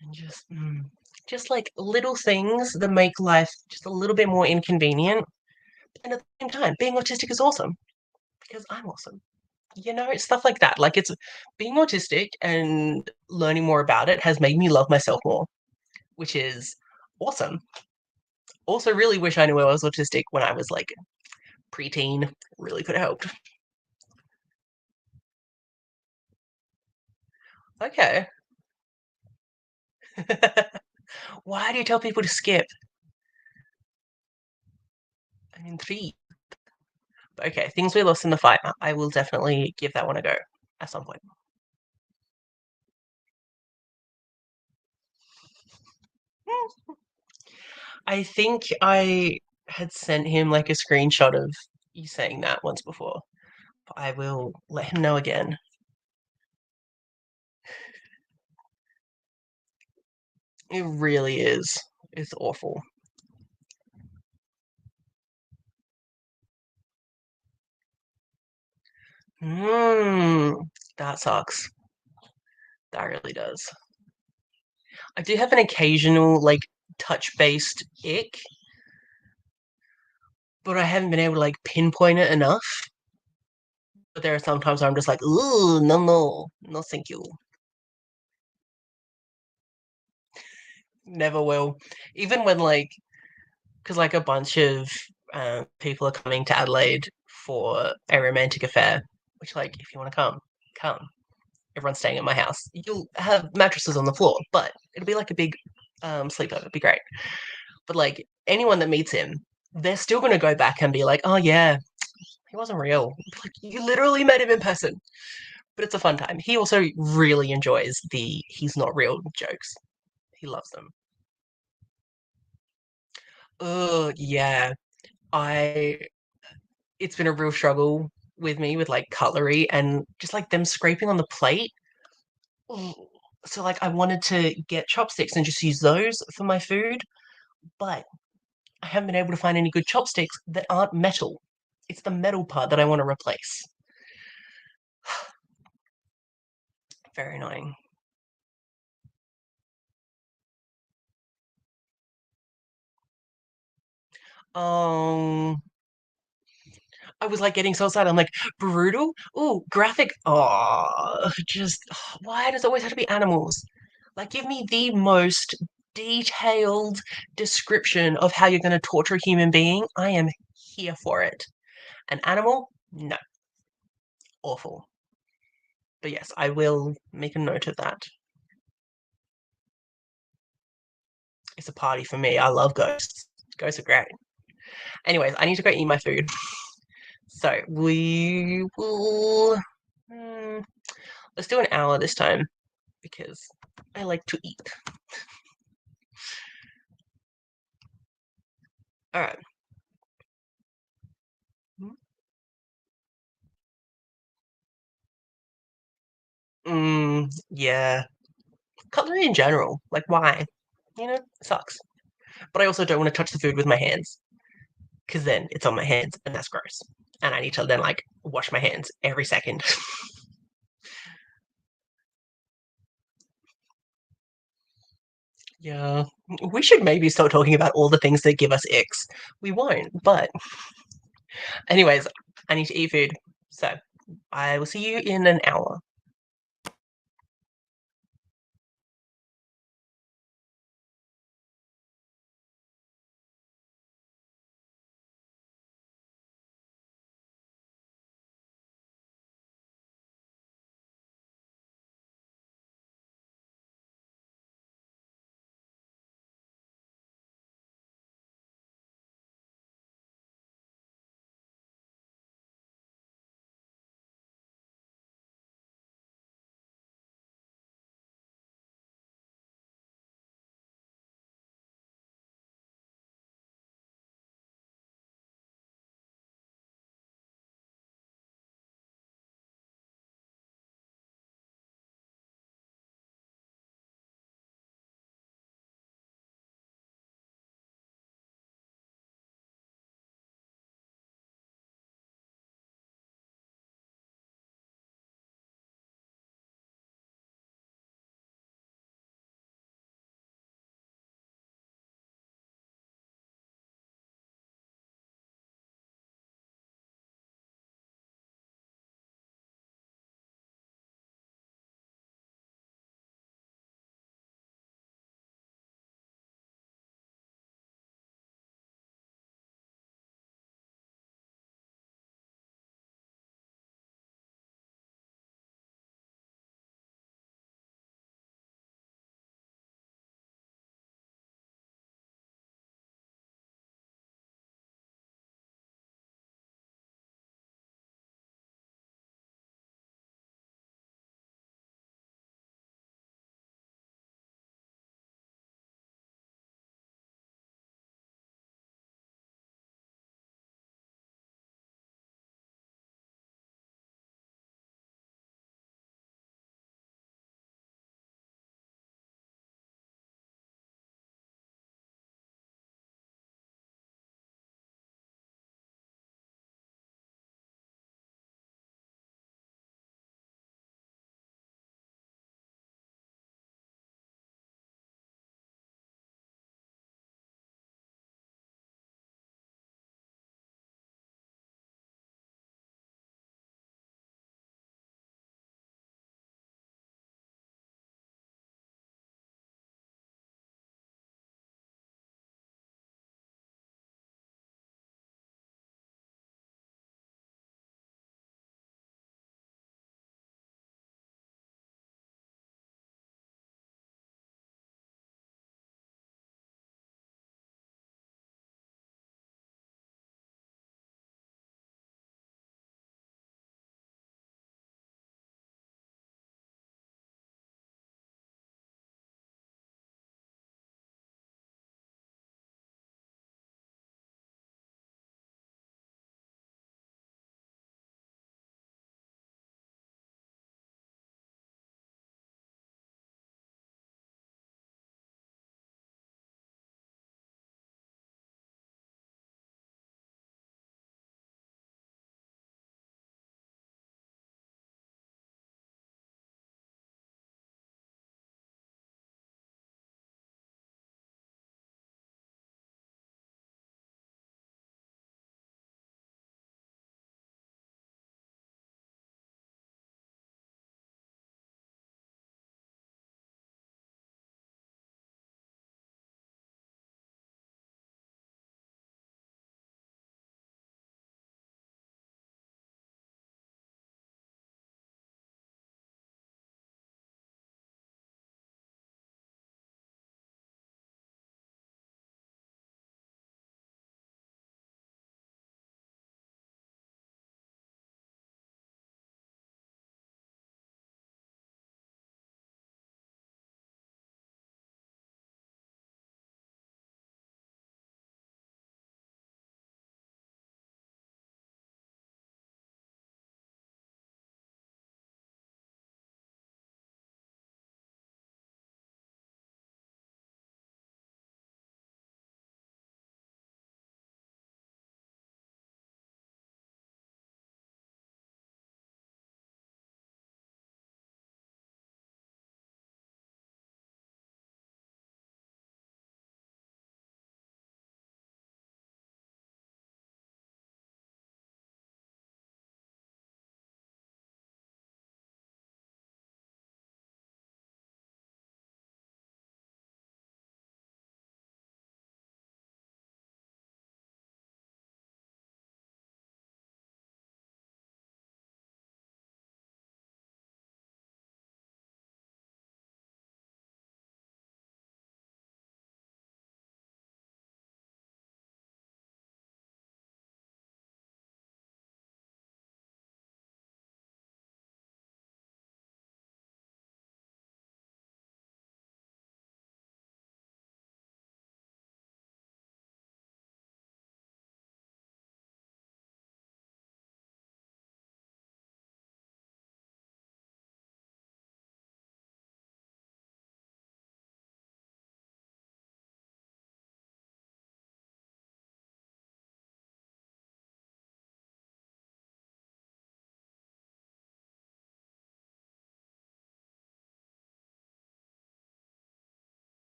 Speaker 1: And just like little things that make life just a little bit more inconvenient. And at the same time, being autistic is awesome because I'm awesome. Stuff like that. Like it's being autistic and learning more about it has made me love myself more, which is awesome. Also, really wish I knew I was autistic when I was like preteen. Really could have helped. Okay. Why do you tell people to skip? I'm intrigued. Okay, things we lost in the fight. I will definitely give that one a go at some point. I think I had sent him like a screenshot of you saying that once before. But I will let him know again. It really is. It's awful. That sucks. That really does. I do have an occasional like touch-based ick, but I haven't been able to like pinpoint it enough. But there are some times where I'm just like, ooh, no, no, no, thank you. Never will. Even when like, because like a bunch of people are coming to Adelaide for a romantic affair, which like, if you want to come, come. Everyone's staying at my house. You'll have mattresses on the floor, but it'll be like a big sleepover. It'd be great. But like anyone that meets him, they're still going to go back and be like, oh yeah, he wasn't real. Like, you literally met him in person. But it's a fun time. He also really enjoys the he's not real jokes. He loves them. Oh, yeah. I It's been a real struggle with me with like cutlery and just like them scraping on the plate. Ooh. So like I wanted to get chopsticks and just use those for my food, but I haven't been able to find any good chopsticks that aren't metal. It's the metal part that I want to replace. Very annoying. Um, I was like getting so excited. I'm like, brutal? Ooh, graphic. Oh, just why does it always have to be animals? Like, give me the most detailed description of how you're going to torture a human being. I am here for it. An animal? No, awful. But yes, I will make a note of that. It's a party for me. I love ghosts. Ghosts are great. Anyways, I need to go eat my food. So we will. Hmm, let's do an hour this time because I like to eat. All right. Yeah. Cutlery in general. Like, why? It sucks. But I also don't want to touch the food with my hands because then it's on my hands and that's gross. And I need to then, like, wash my hands every second. Yeah. We should maybe start talking about all the things that give us icks. We won't, but anyways, I need to eat food. So I will see you in an hour.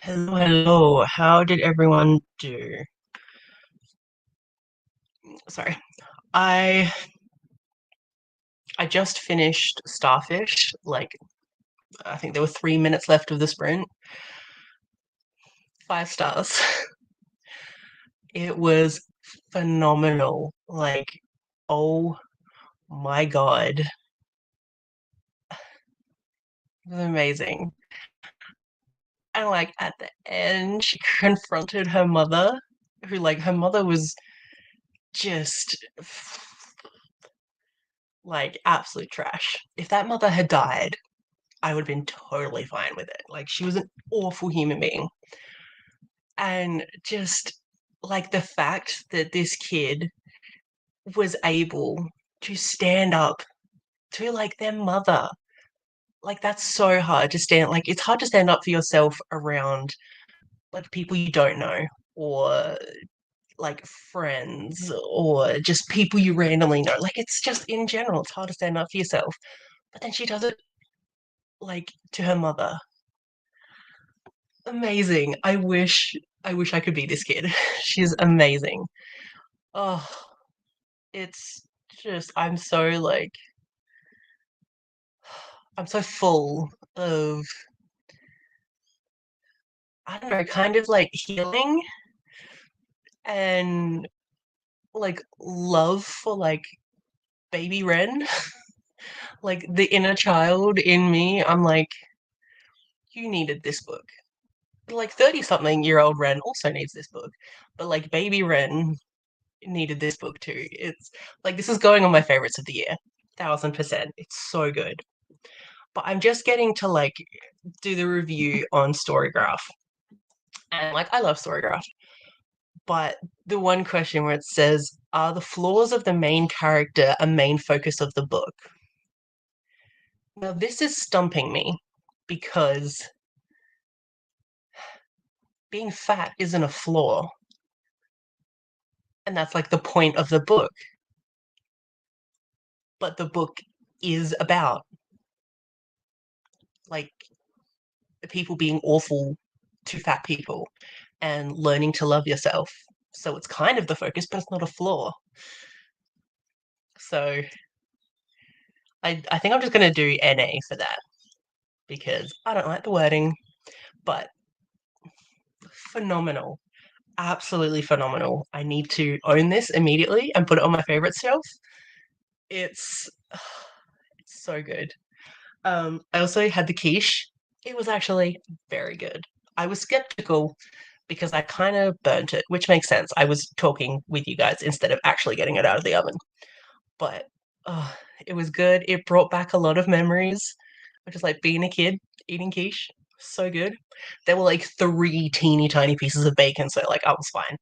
Speaker 1: Hello, hello. How did everyone do? Sorry. I I just finished Starfish. Like I think there were 3 minutes left of the sprint. 5 stars. It was phenomenal. Like, oh my God. It was amazing. And like at the end, she confronted her mother, who like her mother was just like absolute trash. If that mother had died, I would have been totally fine with it. Like she was an awful human being. And just like the fact that this kid was able to stand up to like their mother. Like that's so hard to stand like it's hard to stand up for yourself around like people you don't know or like friends or just people you randomly know. Like it's just in general, it's hard to stand up for yourself. But then she does it like to her mother. Amazing. I wish I could be this kid. She's amazing. Oh, it's just I'm so full of I don't know, kind of like healing and like love for like baby Ren. Like the inner child in me. I'm like, you needed this book. Like 30 something year old Ren also needs this book. But like baby Ren needed this book too. It's like this is going on my favorites of the year. 1000%. It's so good. But I'm just getting to like do the review on Storygraph. And like I love Storygraph. But the one question where it says, are the flaws of the main character a main focus of the book? Now this is stumping me because being fat isn't a flaw. And that's like the point of the book. But the book is about like people being awful to fat people and learning to love yourself. So it's kind of the focus, but it's not a flaw. So I think I'm just going to do NA for that because I don't like the wording, but phenomenal. Absolutely phenomenal. I need to own this immediately and put it on my favorite shelf. It's, it's so good. I also had the quiche. It was actually very good. I was skeptical because I kind of burnt it, which makes sense. I was talking with you guys instead of actually getting it out of the oven. But uh, it was good. It brought back a lot of memories of just like being a kid eating quiche. So good. There were like three teeny tiny pieces of bacon, so like I was fine.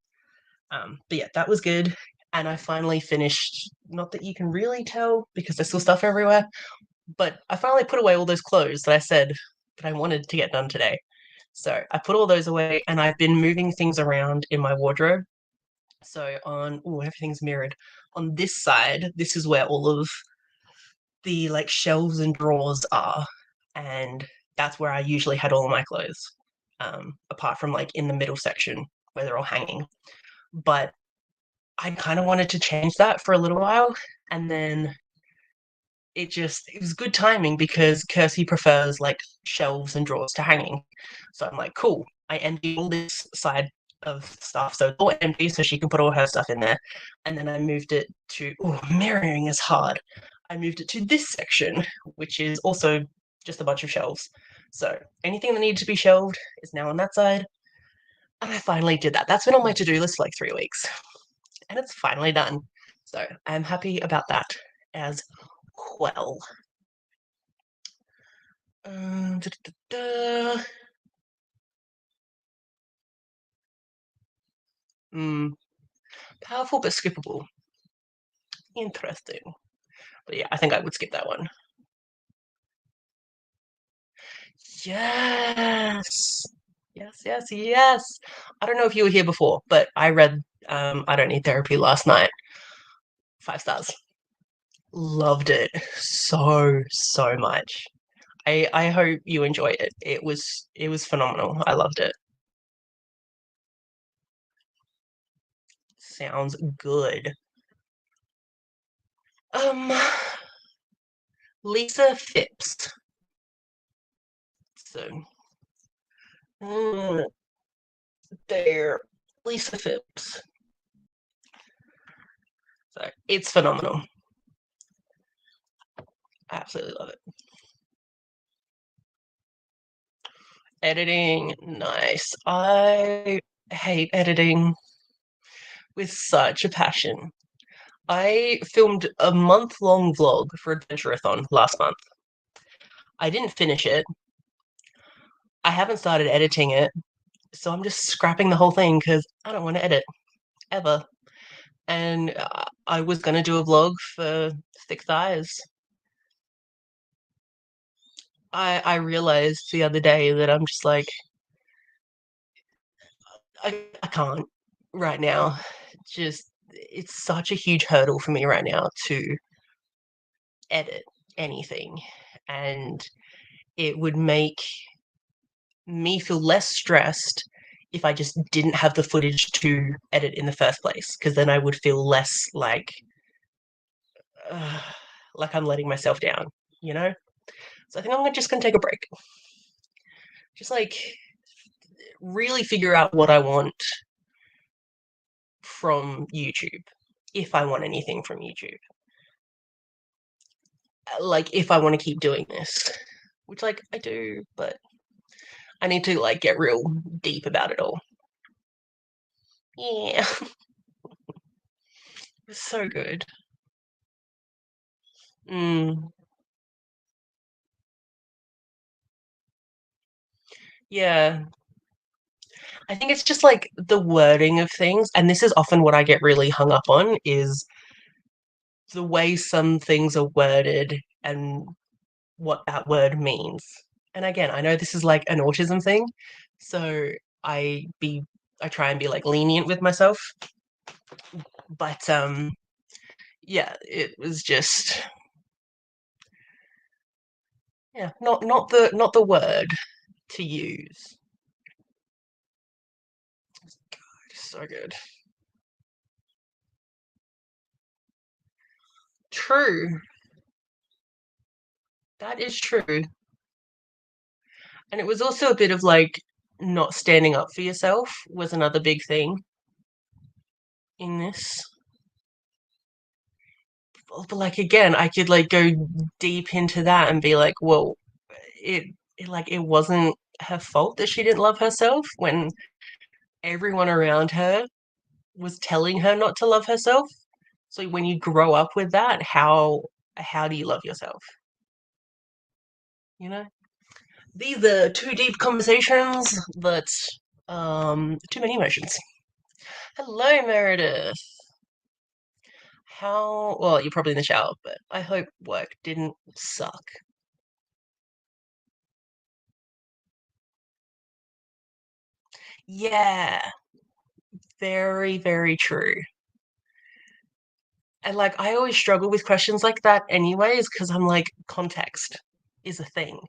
Speaker 1: But yeah, that was good. And I finally finished. Not that you can really tell because there's still stuff everywhere, but I finally put away all those clothes that I said that I wanted to get done today. So I put all those away, and I've been moving things around in my wardrobe. So everything's mirrored. On this side, this is where all of the like shelves and drawers are, and that's where I usually had all of my clothes. Apart from like in the middle section where they're all hanging. But I kind of wanted to change that for a little while, and then it was good timing because Kirsty prefers like shelves and drawers to hanging. So I'm like, cool. I emptied all this side of stuff, so it's all empty, so she can put all her stuff in there. And then I moved it to mirroring is hard. I moved it to this section, which is also just a bunch of shelves. So anything that needed to be shelved is now on that side. And I finally did that. That's been on my to-do list for like 3 weeks. And it's finally done. So I'm happy about that as well. Da, da, da. Mm, powerful but skippable. Interesting. But yeah, I think I would skip that one. Yes. Yes, yes, yes. I don't know if you were here before, but I read I Don't Need Therapy last night. 5 stars. Loved it so, so much. I hope you enjoy it. It was phenomenal. I loved it. sounds good. Um, Lisa Phipps. So, mm, there, Lisa Phipps. So it's phenomenal. Absolutely love it. Editing, nice. I hate editing with such a passion. I filmed a month-long vlog for Adventure-a-thon last month. I didn't finish it. I haven't started editing it, so I'm just scrapping the whole thing because I don't want to edit ever. And I was gonna do a vlog for Thick Thighs. I realized the other day that I'm just like I can't right now. Just it's such a huge hurdle for me right now to edit anything, and it would make me feel less stressed if I just didn't have the footage to edit in the first place, because then I would feel less uh, like I'm letting myself down, you know? So I think I'm just gonna take a break. Just like really figure out what I want from YouTube, if I want anything from YouTube. Like if I want to keep doing this, which like I do, but I need to like get real deep about it all. Yeah, it's so good. Mm, yeah, I think it's just like the wording of things, and this is often what I get really hung up on is the way some things are worded and what that word means. And again, I know this is like an autism thing, so I be I try and be like lenient with myself, but yeah, it was just yeah, not the word to use. So good. True. That is true. And it was also a bit of like not standing up for yourself was another big thing in this. But like again, I could like go deep into that and be like, well, it, it wasn't her fault that she didn't love herself when everyone around her was telling her not to love herself. So when you grow up with that, how do you love yourself? You know? These are two deep conversations, but too many emotions. Hello, Meredith. How, well, you're probably in the shower, but I hope work didn't suck. Yeah, very, very true. And like, I always struggle with questions like that, anyways, because I'm like, context is a thing.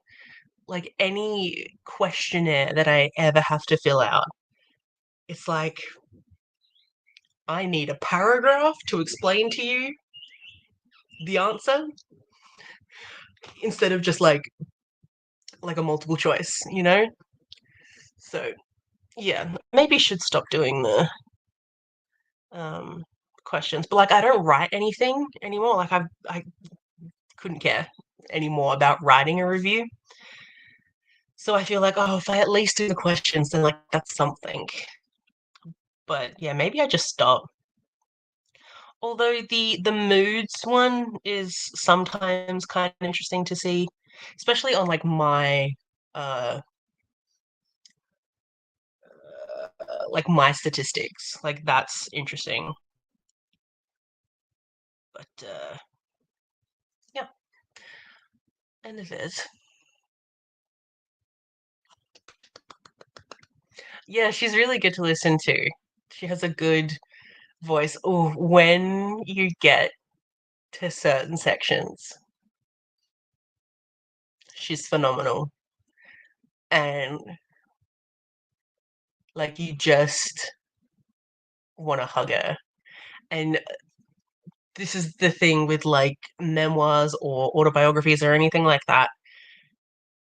Speaker 1: Like, any questionnaire that I ever have to fill out, it's like, I need a paragraph to explain to you the answer instead of just like a multiple choice, you know? So, yeah, maybe should stop doing the um questions. But like I don't write anything anymore. Like I couldn't care anymore about writing a review. So I feel like, oh, if I at least do the questions, then like that's something. But yeah, maybe I just stop. Although the moods one is sometimes kind of interesting to see, especially on uh like my statistics. Like that's interesting. But yeah, and it is. Yeah, she's really good to listen to. She has a good voice. Oh, when you get to certain sections, she's phenomenal. And like you just want to hug her. And this is the thing with like memoirs or autobiographies or anything like that.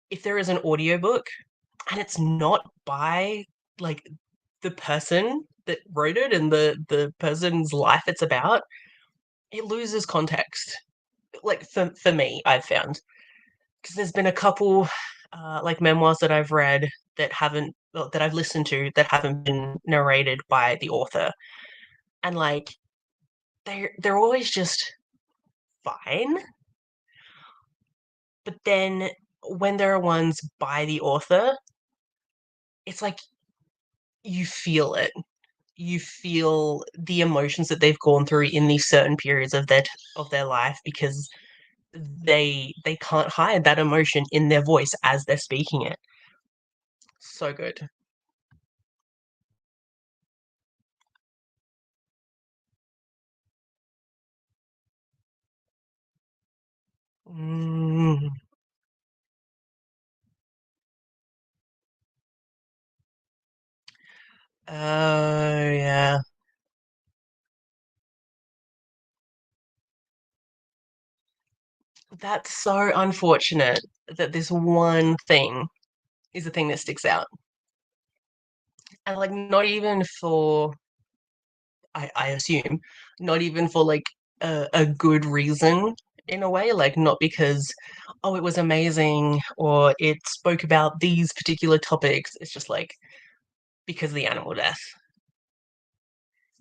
Speaker 1: If there is an audiobook and it's not by like the person that wrote it and the person's life it's about, it loses context. Like for me, I've found because there's been a couple like memoirs that I've read that haven't well, that I've listened to that haven't been narrated by the author, and like they're always just fine. But then when there are ones by the author, it's like you feel it. You feel the emotions that they've gone through in these certain periods of their life because they can't hide that emotion in their voice as they're speaking it. So good. Mm. Oh yeah. That's so unfortunate that this one thing is the thing that sticks out. And like not even for I assume, not even for like a good reason in a way, like not because, oh, it was amazing or it spoke about these particular topics. It's just like because of the animal death.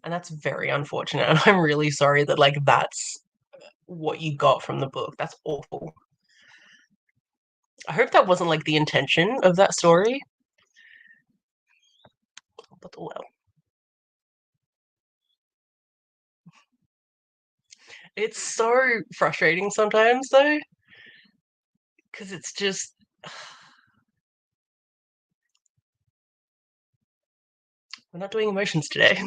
Speaker 1: And that's very unfortunate. And I'm really sorry that like that's what you got from the book. That's awful. I hope that wasn't like the intention of that story, but oh well. It's so frustrating sometimes though, because it's just we're not doing emotions today.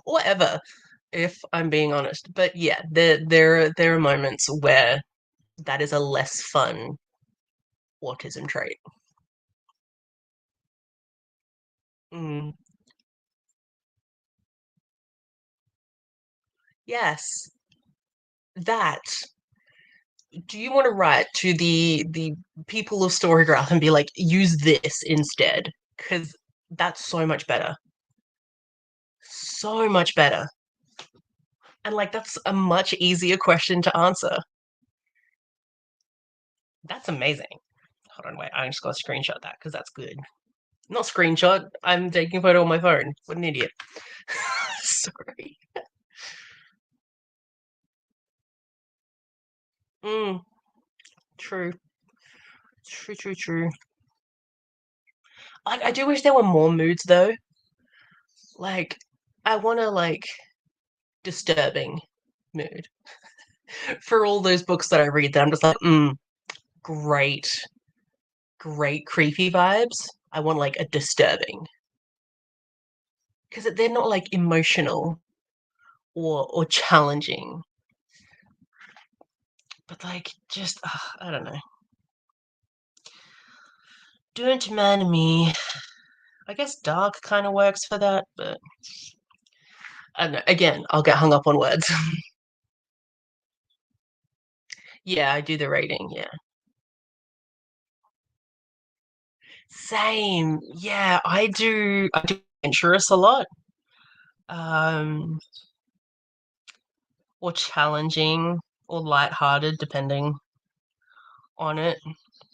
Speaker 1: Or ever, if I'm being honest. But yeah, there are moments where that is a less fun autism trait. Mm, yes, that. Do you want to write to the people of Storygraph and be like, use this instead? Because that's so much better. So much better. And like that's a much easier question to answer. That's amazing. Hold on, wait. I just got to screenshot that because that's good. Not screenshot. I'm taking a photo on my phone. What an idiot. Sorry. Mm, true. True, true, true. I do wish there were more moods though. Like, I want a like disturbing mood for all those books that I read. That I'm just like, great, great creepy vibes. I want like a disturbing because they're not like emotional or challenging, but like just I don't know. Don't man me. I guess dark kind of works for that, but I don't know. Again, I'll get hung up on words. Yeah, I do the rating. Yeah. Same. Yeah, I do adventurous a lot. Um, or challenging or lighthearted, depending on it.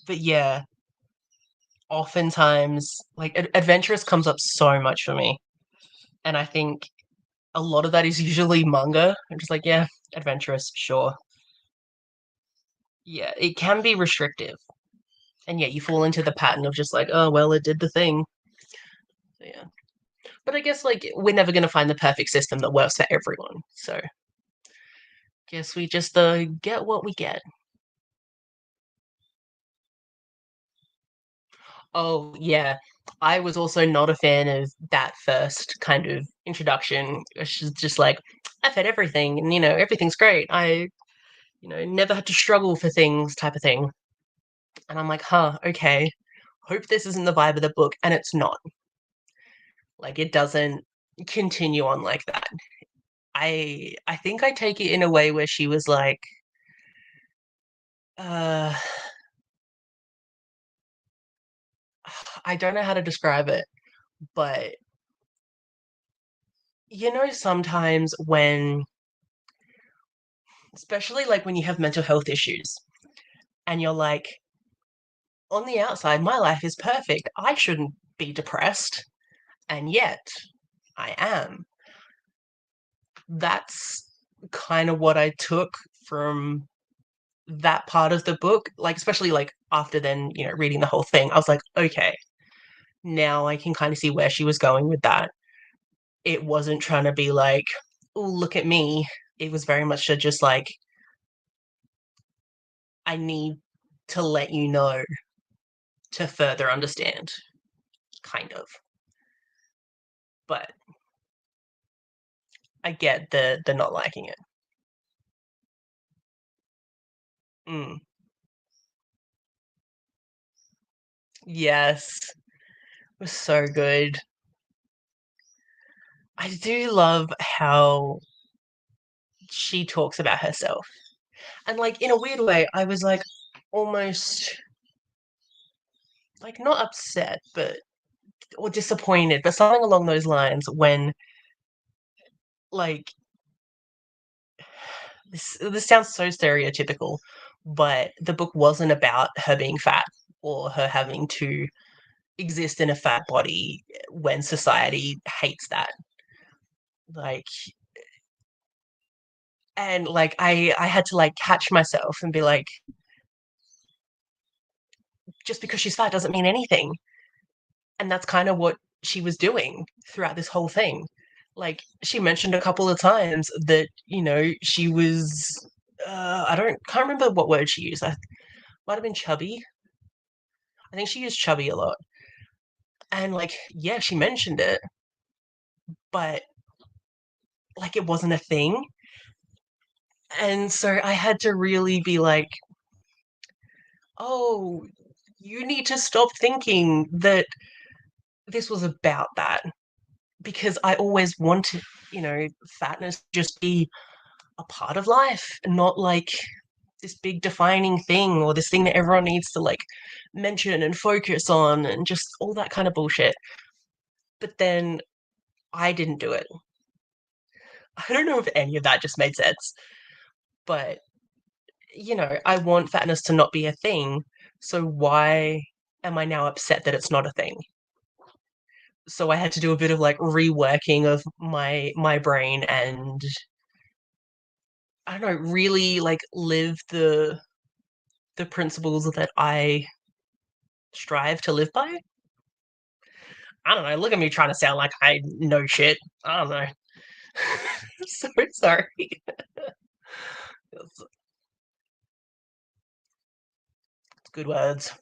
Speaker 1: But yeah, oftentimes like adventurous comes up so much for me. And I think a lot of that is usually manga. I'm just like, yeah, adventurous, sure. Yeah, it can be restrictive. And yeah, you fall into the pattern of just like, oh well, it did the thing. So, yeah. But I guess like we're never gonna find the perfect system that works for everyone. So guess we just get what we get. Oh yeah, I was also not a fan of that first kind of introduction. It's just like I've had everything, and everything's great. I never had to struggle for things, type of thing. And I'm like, huh, okay. Hope this isn't the vibe of the book, and it's not. Like it doesn't continue on like that. I think I take it in a way where she was like, uh, I don't know how to describe it, but sometimes when, especially like when you have mental health issues and you're like, on the outside, my life is perfect. I shouldn't be depressed. And yet I am. That's kind of what I took from that part of the book. Like, especially like after then, reading the whole thing, I was like, okay, now I can kind of see where she was going with that. It wasn't trying to be like, oh, look at me. It was very much just like, I need to let you know to further understand, kind of. But I get the not liking it. Mm, yes, it was so good. I do love how she talks about herself. And like in a weird way, I was like almost like not upset, but or disappointed, but something along those lines when like this sounds so stereotypical, but the book wasn't about her being fat or her having to exist in a fat body when society hates that. Like and like I had to like catch myself and be like, just because she's fat doesn't mean anything. And that's kind of what she was doing throughout this whole thing. Like she mentioned a couple of times that, she was I don't can't remember what word she used. I might have been chubby. I think she used chubby a lot. And like, yeah, she mentioned it, but like it wasn't a thing. And so I had to really be like, oh, you need to stop thinking that this was about that. Because I always wanted, fatness just be a part of life, not like this big defining thing or this thing that everyone needs to like mention and focus on and just all that kind of bullshit. But then I didn't do it. I don't know if any of that just made sense, but I want fatness to not be a thing. So why am I now upset that it's not a thing? So I had to do a bit of like reworking of my brain and I don't know, really like live the principles that I strive to live by. I don't know. Look at me trying to sound like I know shit. I don't know. So sorry. It's good words.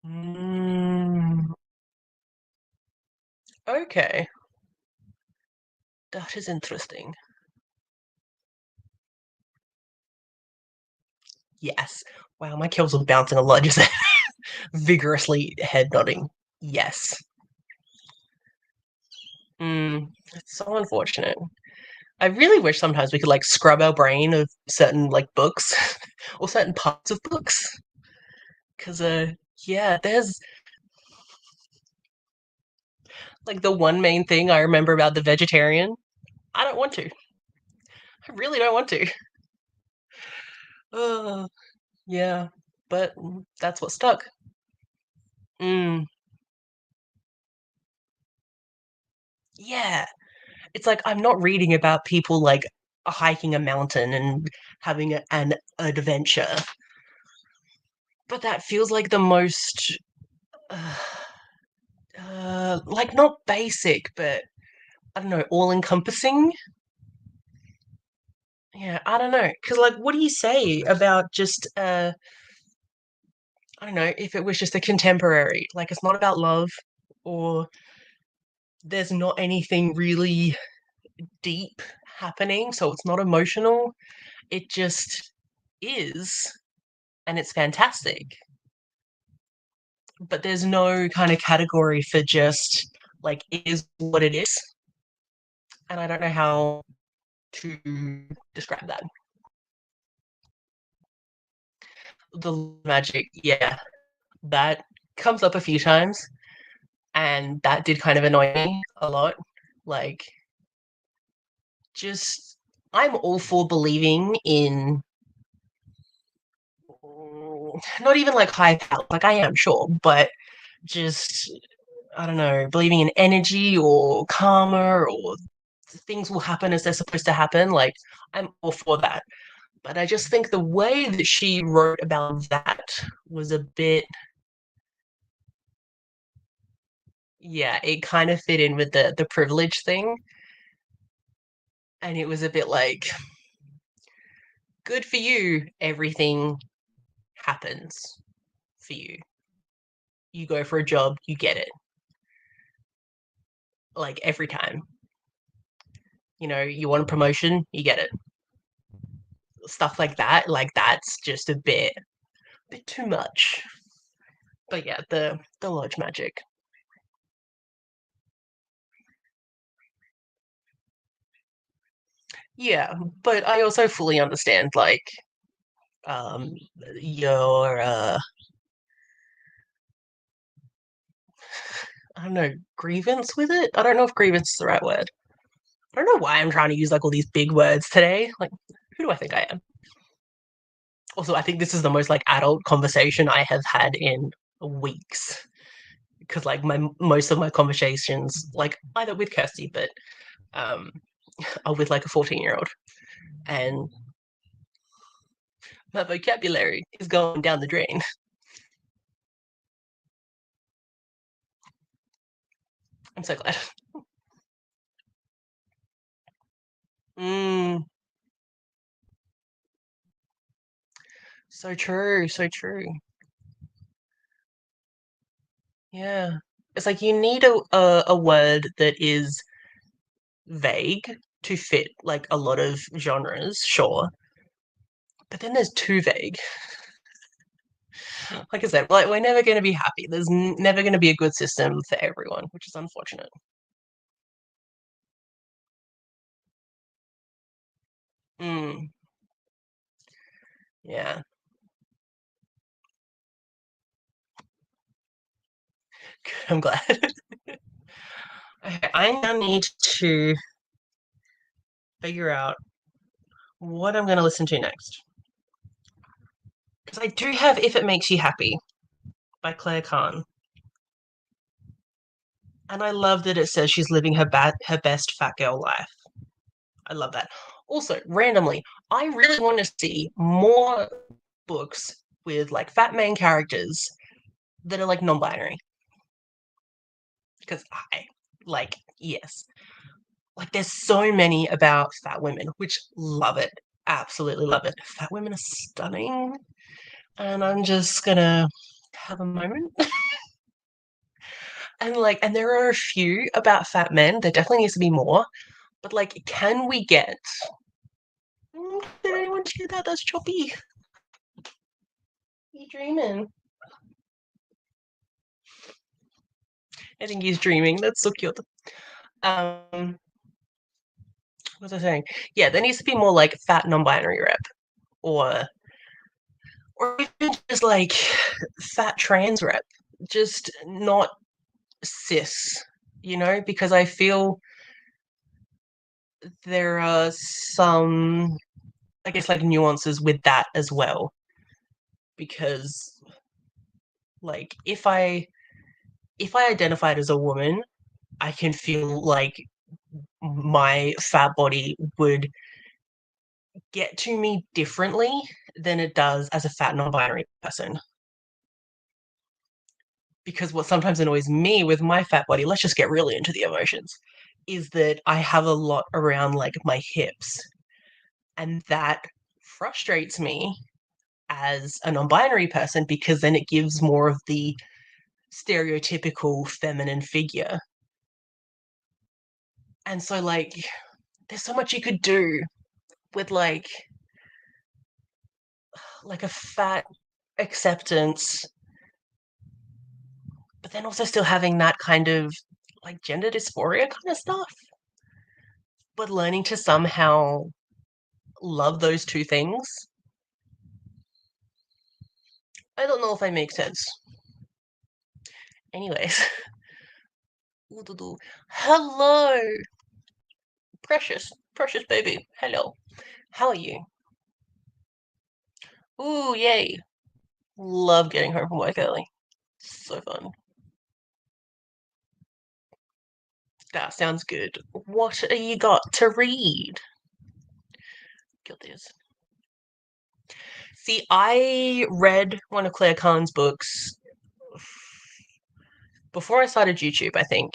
Speaker 1: Mm, okay, that is interesting. Yes. Wow, my kills are bouncing a lot. Just vigorously head nodding. Yes. It's so unfortunate. I really wish sometimes we could like scrub our brain of certain like books or certain parts of books. Because yeah, there's like the one main thing I remember about the vegetarian. I don't want to. I really don't want to. Uh, yeah, but that's what stuck. Mm, yeah, it's like I'm not reading about people like hiking a mountain and having an adventure, but that feels like the most, uh, like not basic, but I don't know, all encompassing. Yeah, I don't know, because like, what do you say about just I don't know, if it was just a contemporary, like it's not about love or there's not anything really deep happening, so it's not emotional. It just is, and it's fantastic. but there's no kind of category for just like it is what it is, and I don't know how to describe that. The magic, yeah, that comes up a few times, and that did kind of annoy me a lot. Like, just I'm all for believing in not even like high power, like I am sure, but just I don't know, believing in energy or karma or things will happen as they're supposed to happen. Like I'm all for that. But I just think the way that she wrote about that was a bit, yeah, it kind of fit in with the privilege thing, and it was a bit like, good for you, everything happens for you. You go for a job, you get it, like every time. You know, you want a promotion, you get it. Stuff like that's just a bit too much. But yeah, the lodge magic. Yeah, but I also fully understand like um your I don't know, grievance with it. I don't know if grievance is the right word. I don't know why I'm trying to use like all these big words today. Like, who do I think I am? Also, I think this is the most like adult conversation I have had in weeks because like my most of my conversations, like either with Kirsty, but um, are with like a 14-year-old, and my vocabulary is going down the drain. I'm so glad. Mm, so true, so true. Yeah, it's like you need a word that is vague to fit like a lot of genres, sure, but then there's too vague. Like I said, like we're never going to be happy. There's never going to be a good system for everyone, which is unfortunate. Mm, yeah, I'm glad. Okay, I now need to figure out what I'm going to listen to next. Because I do have If It Makes You Happy by Claire Kahn. And I love that it says she's living her best fat girl life. I love that. Also, randomly, I really want to see more books with like fat main characters that are like non-binary because I like yes, like there's so many about fat women, which love it, absolutely love it. Fat women are stunning, and I'm just gonna have a moment. And like, and there are a few about fat men. There definitely needs to be more, but like, can we get? Did anyone hear that? That's Choppy. You dreaming? I think he's dreaming. That's so cute. Um, what was I saying? Yeah, there needs to be more like fat non-binary rep, or or even just like fat trans rep, just not cis, because I feel there are some, I guess, like nuances with that as well. Because, like, if I identified as a woman, I can feel like my fat body would get to me differently than it does as a fat non-binary person. Because what sometimes annoys me with my fat body, let's just get really into the emotions, is that I have a lot around like my hips. And that frustrates me as a non binary person because then it gives more of the stereotypical feminine figure. And so, like, there's so much you could do with like a fat acceptance but then also still having that kind of like gender dysphoria kind of stuff, but learning to somehow love those two things. I don't know if I make sense. Anyways, hello, precious, precious baby. Hello, how are you? Ooh, yay! Love getting home from work early. So fun. That sounds good. What are you got to read? Got this. See, I read one of Claire Kahn's books before I started YouTube, I think.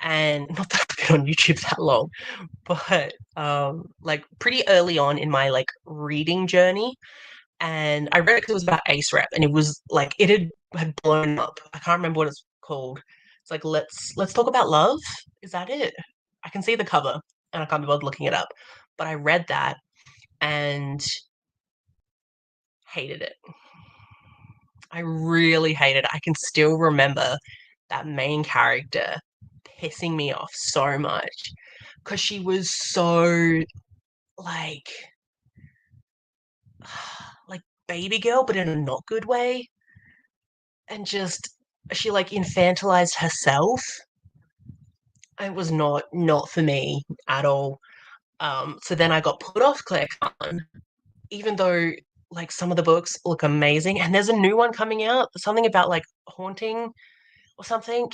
Speaker 1: And not that I've been on YouTube that long, but like pretty early on in my like reading journey. And I read it because it was about Ace Rep, and it was like it had blown up. I can't remember what it's called. It's like let's talk about love. Is that it? I can see the cover, and I can't be bothered looking it up. But I read that and hated it. I really hated it. I can still remember that main character pissing me off so much because she was so like like baby girl, but in a not good way, and just she like infantilized herself. It was not for me at all. So then I got put off Claire Kahn, even though like some of the books look amazing, and there's a new one coming out, something about like haunting or something.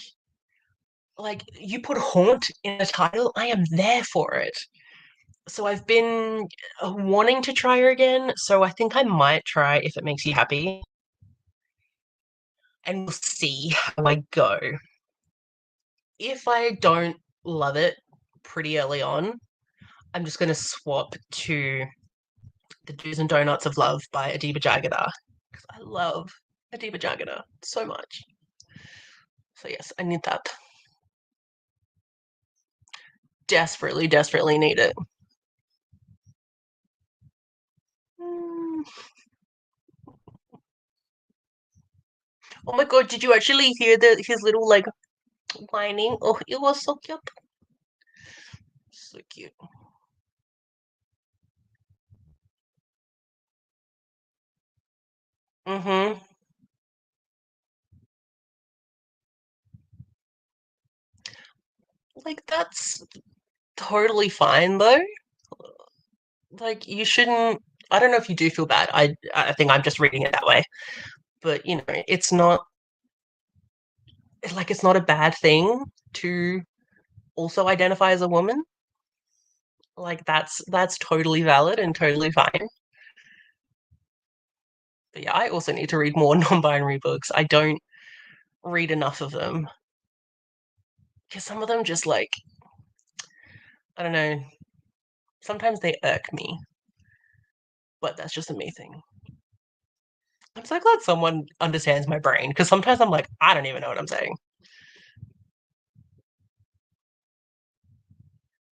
Speaker 1: Like you put haunt in a title, I am there for it. So I've been wanting to try her again. So I think I might try if it makes you happy, and we'll see how I go. If I don't love it pretty early on, I'm just going to swap to The Do's and Donuts of Love by Adiba Jagada because I love Adiba Jagada so much. So yes, I need that. Desperately, desperately need it. Mm. Oh my god, did you actually hear his little like whining? Oh, it was so cute. So cute. Mm-hmm. Like that's totally fine though. Like you shouldn't. I don't know if you do feel bad. I think I'm just reading it that way. But you know, it's not like it's not a bad thing to also identify as a woman. Like that's totally valid and totally fine. But yeah, I also need to read more non-binary books. I don't read enough of them because some of them just like I don't know. Sometimes they irk me, but that's just a me thing. I'm so glad someone understands my brain because sometimes I'm like, I don't even know what I'm saying.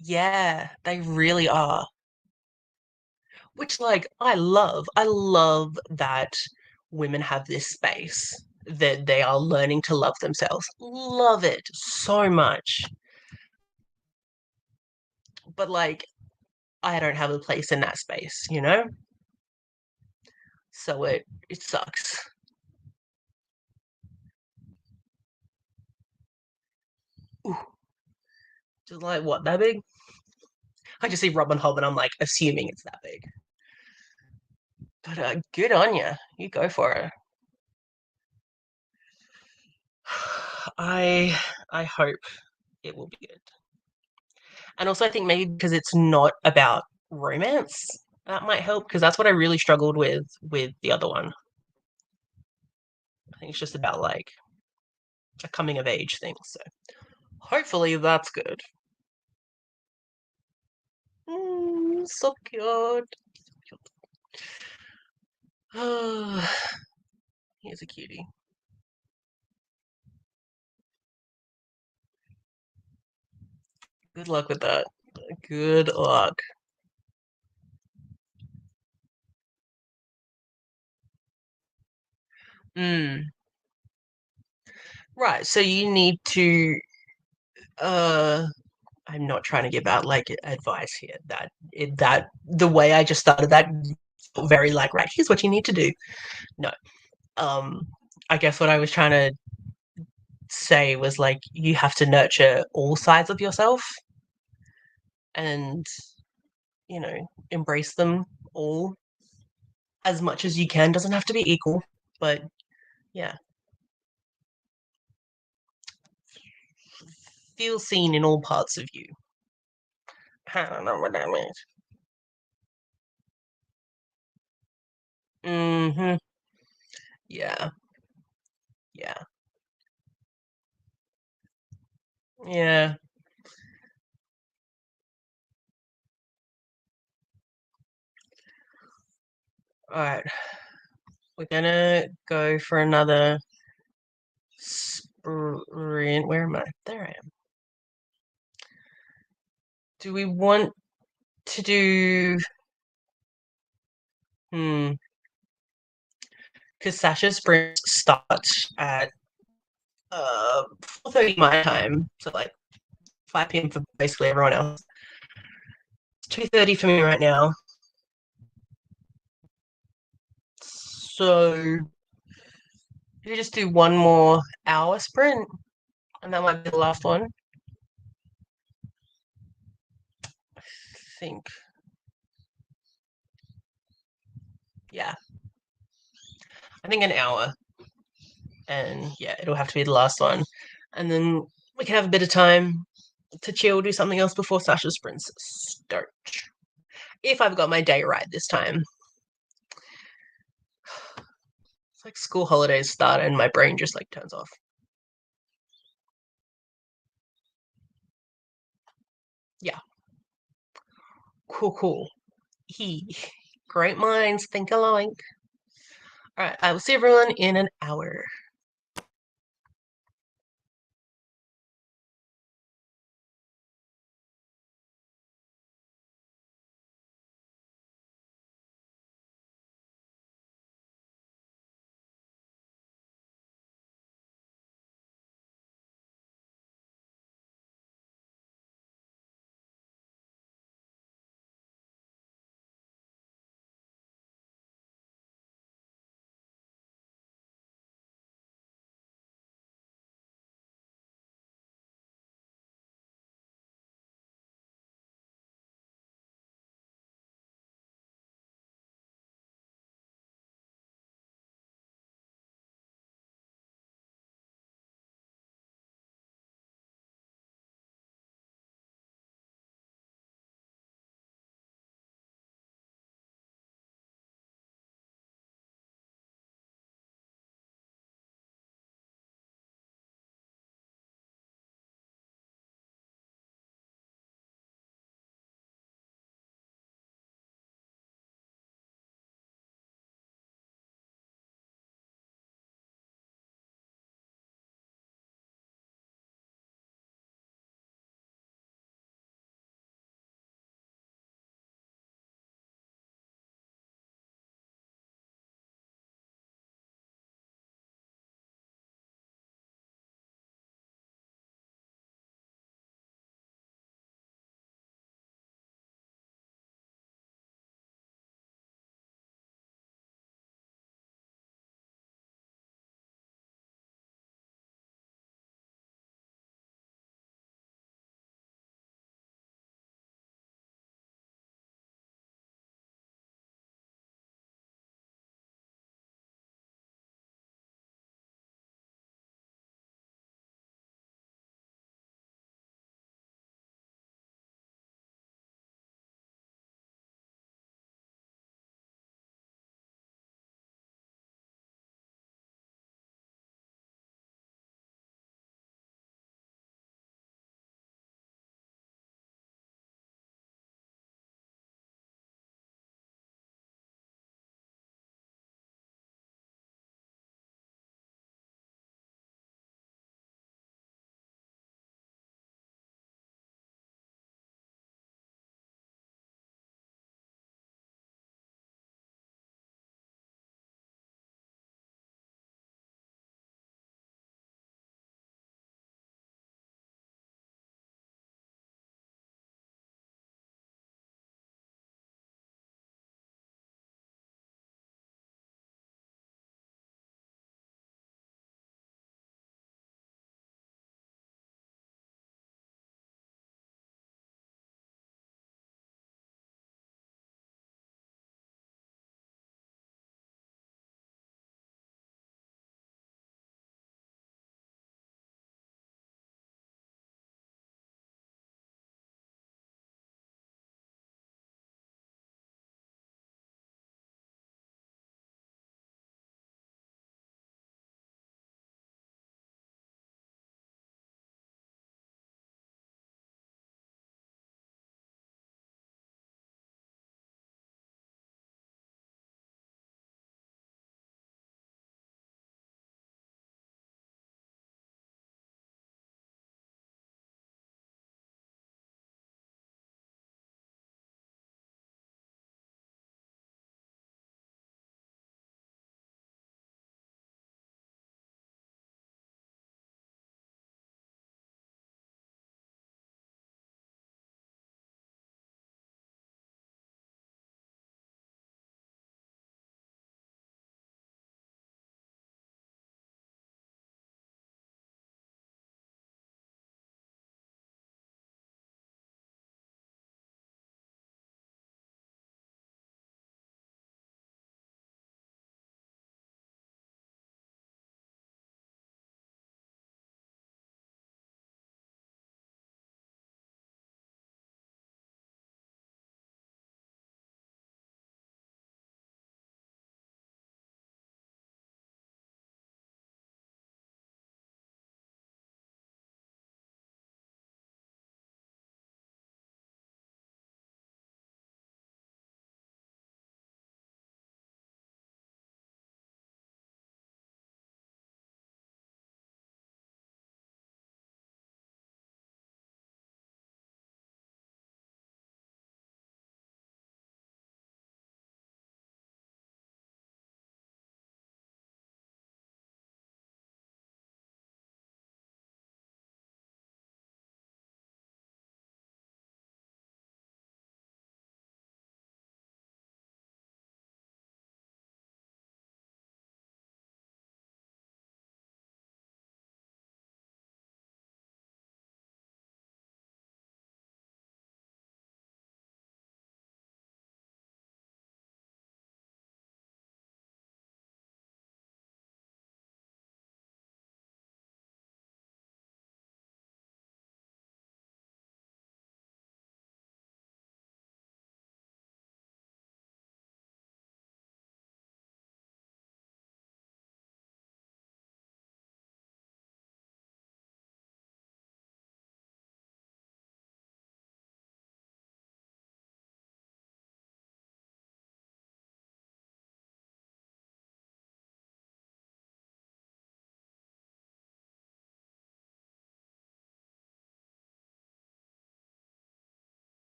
Speaker 1: Yeah, they really are. Which, like, I love. I love that women have this space that they are learning to love themselves. Love it so much. But, like, I don't have a place in that space, you know? So it sucks. Ooh, just like, what, that big? I just see Robin Hobb and I'm like, assuming it's that big. But good on you. You go for it. I hope it will be good. And also, I think maybe because it's not about romance, that might help because that's what I really struggled with the other one. I think it's just about like a coming of age thing. So hopefully that's good. So cute. He's a cutie. Good luck with that. Good luck. Mm. Right, so you need to, uh I'm not trying to give out, like, advice here, that the way I just started that felt very, like, "Right, here's what you need to do." No, um, I guess what I was trying to say was, like, you have to nurture all sides of yourself and, embrace them all as much as you can. Doesn't have to be equal, but yeah, feel seen in all parts of you. I don't know what that means. Mhm. Yeah, yeah, yeah. Alright, we're gonna go for another sprint. Where am I? There I am. Do we want to do hmm, because Sasha's sprint starts at 4:30 my time, so, like, 5 p.m. for basically everyone else. It's 2:30 for me right now. So you just do one more hour sprint, and that might be the last one. I think. Yeah, I think an hour, and yeah, it'll have to be the last one, and then we can have a bit of time to chill, do something else before Sasha's sprints start. If I've got my day right this time. It's like school holidays start and my brain just, like, turns off. Yeah, cool, cool. He, great minds think alike. All right, I will see everyone in an hour.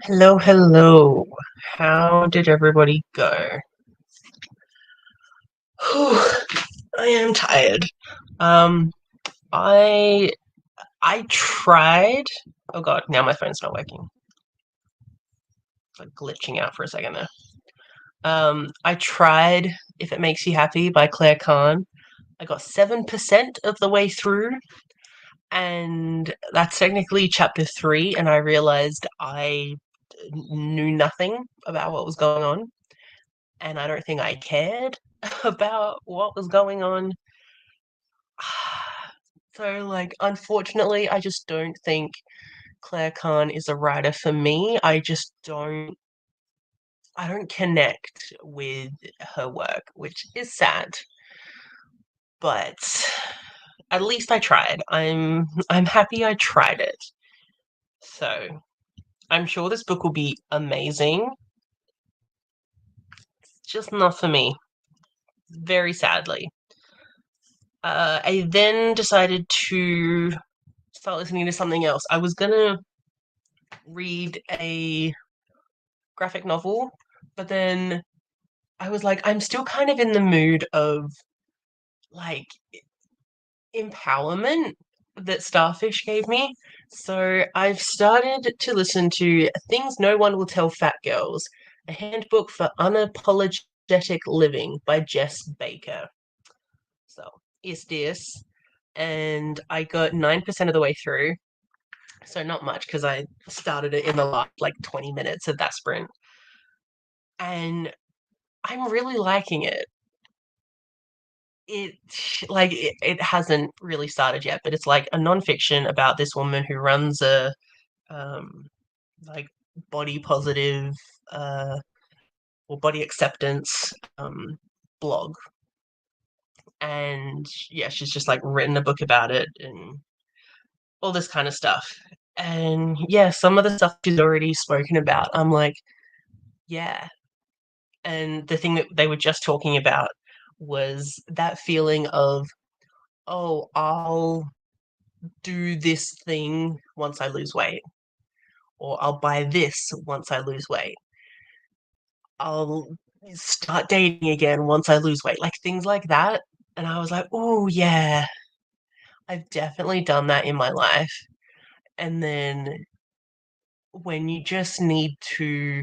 Speaker 1: Hello, hello. How did everybody go? Whew, I am tired. Um, I I tried. Oh God, now my phone's not working. It's like glitching out for a second there. I tried If It Makes You Happy by Claire Kahn. I got 7% of the way through, and that's technically chapter 3, and I realized I knew nothing about what was going on, and I don't think I cared about what was going on. So, like, unfortunately, I just don't think Claire Kahn is a writer for me. I don't connect with her work, which is sad, but at least I tried. I'm happy I tried it. So, I'm sure this book will be amazing. It's just not for me, very sadly. I then decided to start listening to something else. I was gonna read a graphic novel, but then I was like, I'm still kind of in the mood of like empowerment that Starfish gave me. So I've started to listen to Things No One Will Tell Fat Girls, a handbook for unapologetic living by Jess Baker. So is this, and I got 9% of the way through. So not much because I started it in the last like 20 minutes of that sprint. And I'm really liking it. It hasn't really started yet, but it's like a nonfiction about this woman who runs a um like body positive uh or body acceptance blog. And yeah, she's just like written a book about it and all this kind of stuff. And yeah, some of the stuff she's already spoken about, I'm like, yeah. And the thing that they were just talking about was that feeling of, oh, I'll do this thing once I lose weight, or I'll buy this once I lose weight. I'll start dating again once I lose weight, like things like that. And I was like, oh, yeah, I've definitely done that in my life. And then when you just need to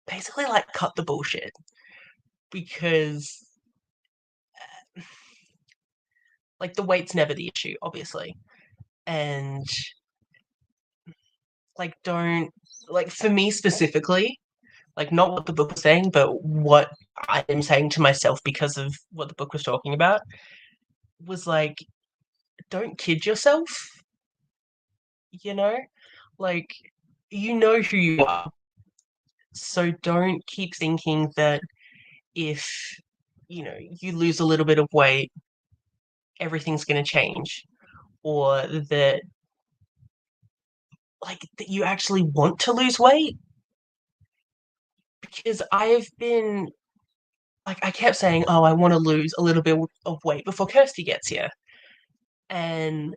Speaker 1: basically like cut the bullshit because like the weight's never the issue, obviously. And like, don't like for me specifically, like not what the book was saying, but what I am saying to myself because of what the book was talking about was like, don't kid yourself, you know? Like, you know who you are. So don't keep thinking that if, you lose a little bit of weight, everything's going to change, or that, like, that you actually want to lose weight. Because I've been, like, I kept saying, oh, I want to lose a little bit of weight before Kirsty gets here. And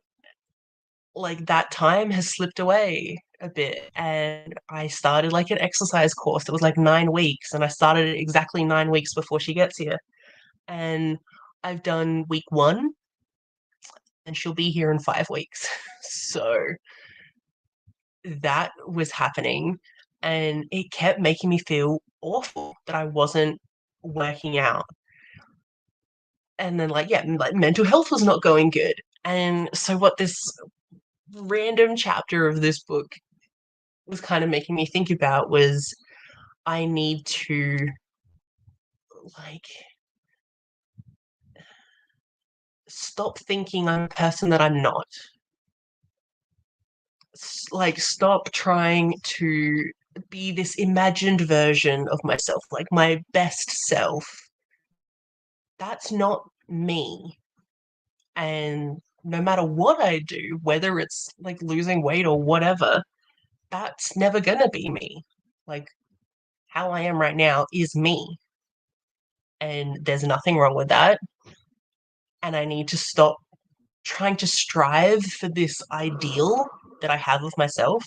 Speaker 1: like that time has slipped away a bit, and I started like an exercise course that was like 9 weeks, and I started it exactly 9 weeks before she gets here. And I've done week 1, and she'll be here in 5 weeks. So that was happening, and it kept making me feel awful that I wasn't working out. And then like, yeah, like mental health was not going good. And so what this random chapter of this book was kind of making me think about was I need to like stop thinking I'm a person that I'm not. Like stop trying to be this imagined version of myself, like my best self. That's not me. And no matter what I do, whether it's like losing weight or whatever, that's never gonna be me. Like how I am right now is me. And there's nothing wrong with that. and I need to stop trying to strive for this ideal that I have of myself.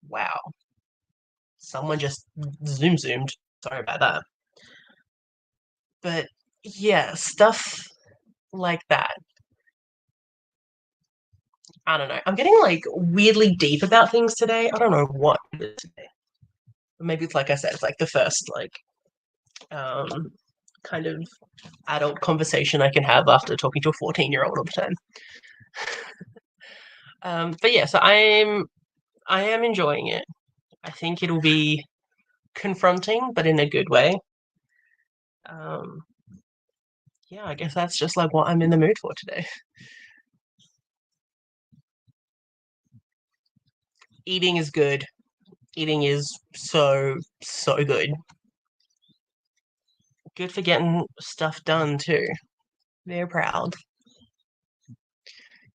Speaker 1: Wow, someone just zoomed. Sorry about that. But yeah, stuff like that. I don't know. I'm getting like weirdly deep about things today. I don't know what it is today. Maybe it's like I said, it's like the first like um kind of adult conversation I can have after talking to a 14-year-old all the time. But yeah, so I am enjoying it. I think it'll be confronting, but in a good way. Um, yeah, I guess that's just like what I'm in the mood for today. Eating is good. Eating is so good. Good for getting stuff done too. Very proud.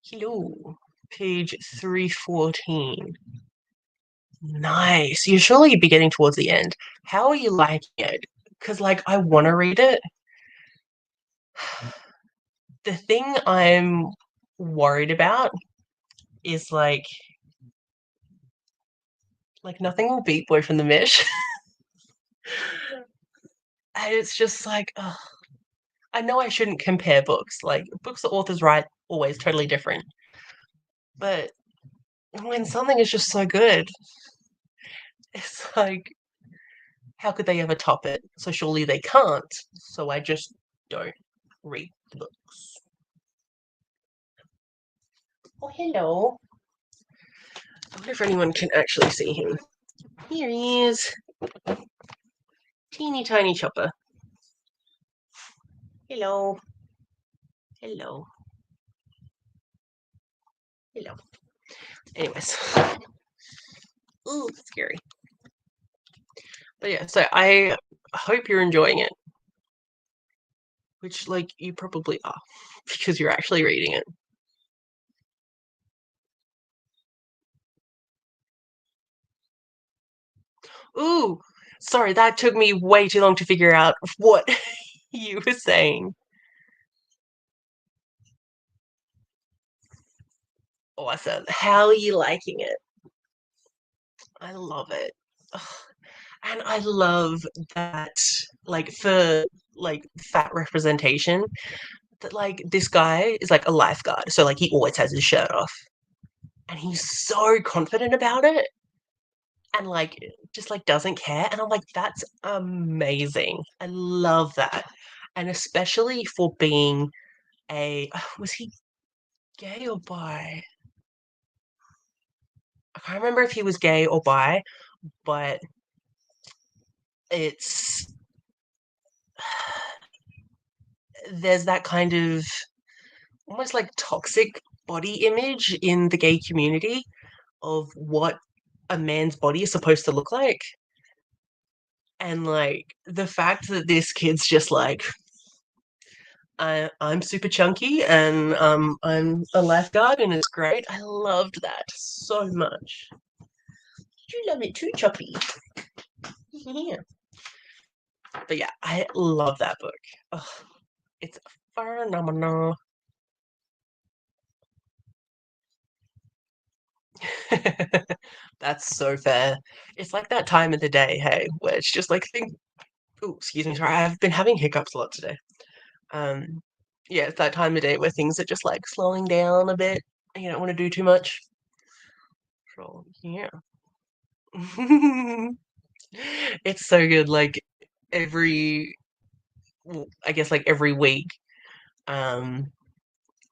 Speaker 1: Hello. Page 314. Nice. You're surely be getting towards the end. How are you liking it? Because, like, I want to read it. The thing I'm worried about is like nothing will beat Boy from the Mish. And it's just like, ugh. I know I shouldn't compare books. Like, books the authors write always totally different. But when something is just so good, it's like, how could they ever top it? So surely they can't. So I just don't read the books. Oh, hello. I wonder if anyone can actually see him. Here he is. Teeny tiny chopper. Hello. Hello. Hello. Anyways. Ooh, scary. But yeah, so I hope you're enjoying it. Which, like, you probably are. Because you're actually reading it. Ooh! Sorry, that took me way too long to figure out what you were saying. Awesome. How are you liking it? I love it. Ugh. And I love that, like, for like fat representation, that like this guy is like a lifeguard, so like he always has his shirt off, and he's so confident about it, and like just like doesn't care, and I'm like, that's amazing. I love that, and especially for being a was he gay or bi? I can't remember if he was gay or bi, but it's there's that kind of almost like toxic body image in the gay community of what a man's body is supposed to look like. And like the fact that this kid's just like, I'm super chunky and I'm a lifeguard and it's great. I loved that so much. You love it too, Choppy. Yeah. But yeah, I love that book. Ugh, it's phenomenal. That's so fair. It's like that time of the day, hey, where it's just like think. Oh, excuse me, sorry, I've been having hiccups a lot today. Um, yeah, it's that time of day where things are just like slowing down a bit. And you don't want to do too much. So yeah, it's so good. Like every, well, I guess like every week, um,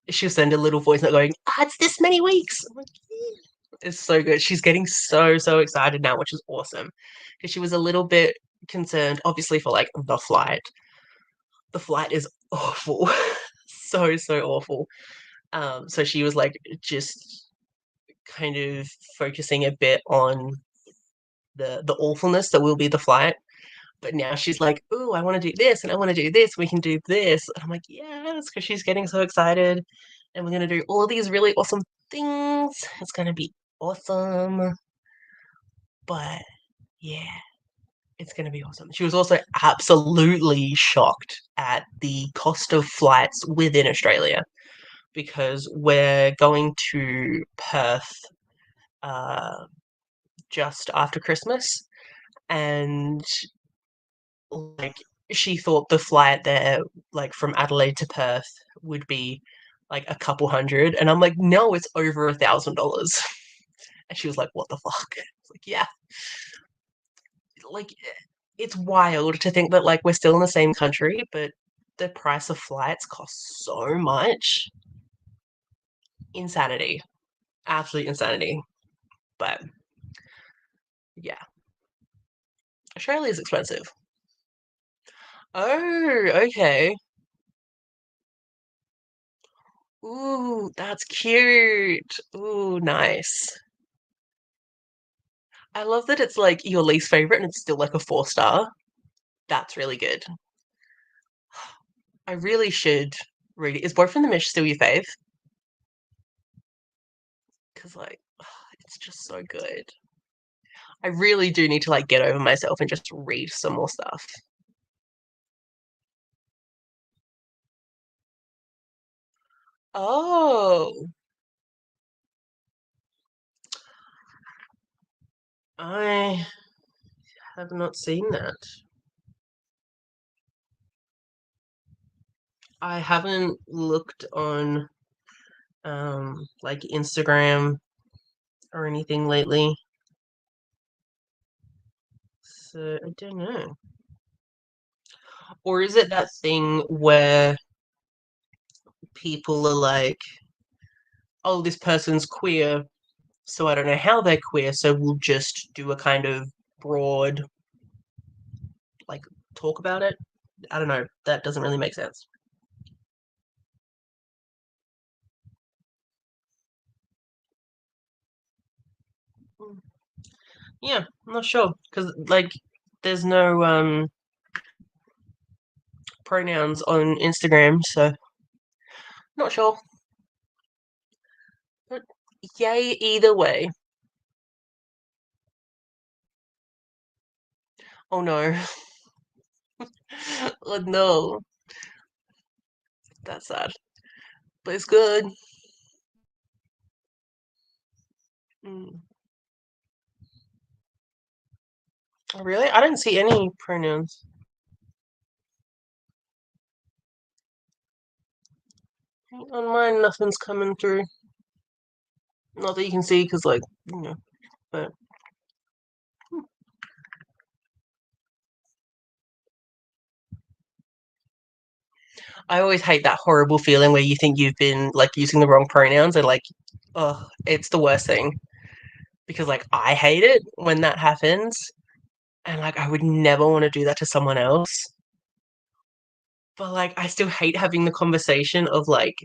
Speaker 1: she'll send a little voice note going, "Ah, it's this many weeks." I'm like, "Yeah." It's so good. She's getting so excited now, which is awesome. Because she was a little bit concerned, obviously, for like the flight. The flight is awful, so awful. So she was like just kind of focusing a bit on the awfulness that will be the flight. But now she's like, "Ooh, I want to do this and I want to do this. We can do this." And I'm like, "Yes," because she's getting so excited, and we're gonna do all of these really awesome things. It's gonna be awesome. But yeah, It's going to be awesome. She was also absolutely shocked at the cost of flights within Australia because we're going to Perth uh, just after Christmas, and like she thought the flight there, like from Adelaide to Perth, would be like a couple hundred, and I'm like, no, it's over $1,000. And she was like, what the fuck? It's like, yeah, like it's wild to think that like we're still in the same country, but the price of flights costs so much. Insanity. Absolute insanity. But yeah, Australia is expensive. Oh, okay. Ooh, that's cute. Ooh, nice. I love that it's like your least favorite and it's still like a 4 star. That's really good. I really should read it. Is Boyfriend the Mish still your fave? Because like, it's just so good. I really do need to like get over myself and just read some more stuff. Oh, I have not seen that. I haven't looked on like Instagram or anything lately, so I don't know. Or is it that thing where people are like, "Oh, this person's queer, so I don't know how they're queer, so we'll just do a kind of broad like talk about it." I don't know. That doesn't really make sense. Mm, yeah, I'm not sure because like there's no pronouns on Instagram, so not sure. But yay either way. Oh no. Oh no. That's sad. But it's good. Mm. Oh, really? I don't see any pronouns. On mine, nothing's coming through. Not that you can see, because, like, but I always hate that horrible feeling where you think you've been, like, using the wrong pronouns and, like, oh, it's the worst thing. Because, like, I hate it when that happens. And, like, I would never want to do that to someone else. But, like, I still hate having the conversation of, like,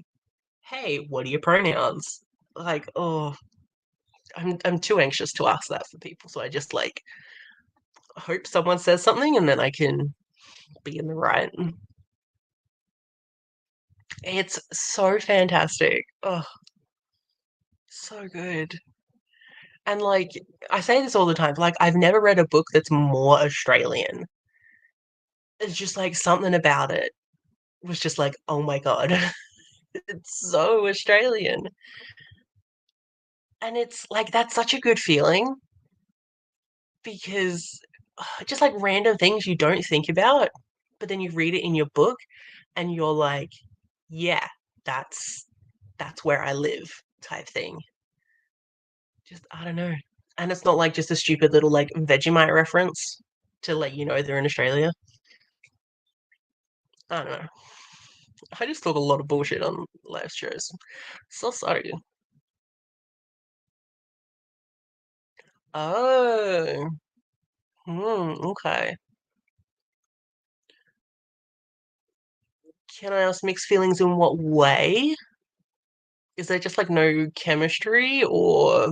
Speaker 1: hey, what are your pronouns? Like, oh, I'm too anxious to ask that for people. So I just, like, hope someone says something and then I can be in the right. It's so fantastic. Oh, so good. And like I say this all the time, like I've never read a book that's more Australian. It's just like something about it was just like, oh my God, it's so Australian. And it's like that's such a good feeling because just like random things you don't think about, but then you read it in your book and you're like, yeah, that's that's where I live type thing. Just I don't know. And it's not like just a stupid little like Vegemite reference to let you know they're in Australia. I don't know. I just talk a lot of bullshit on live shows. So sorry. Oh, okay. Can I ask mixed feelings in what way? Is there just like no chemistry or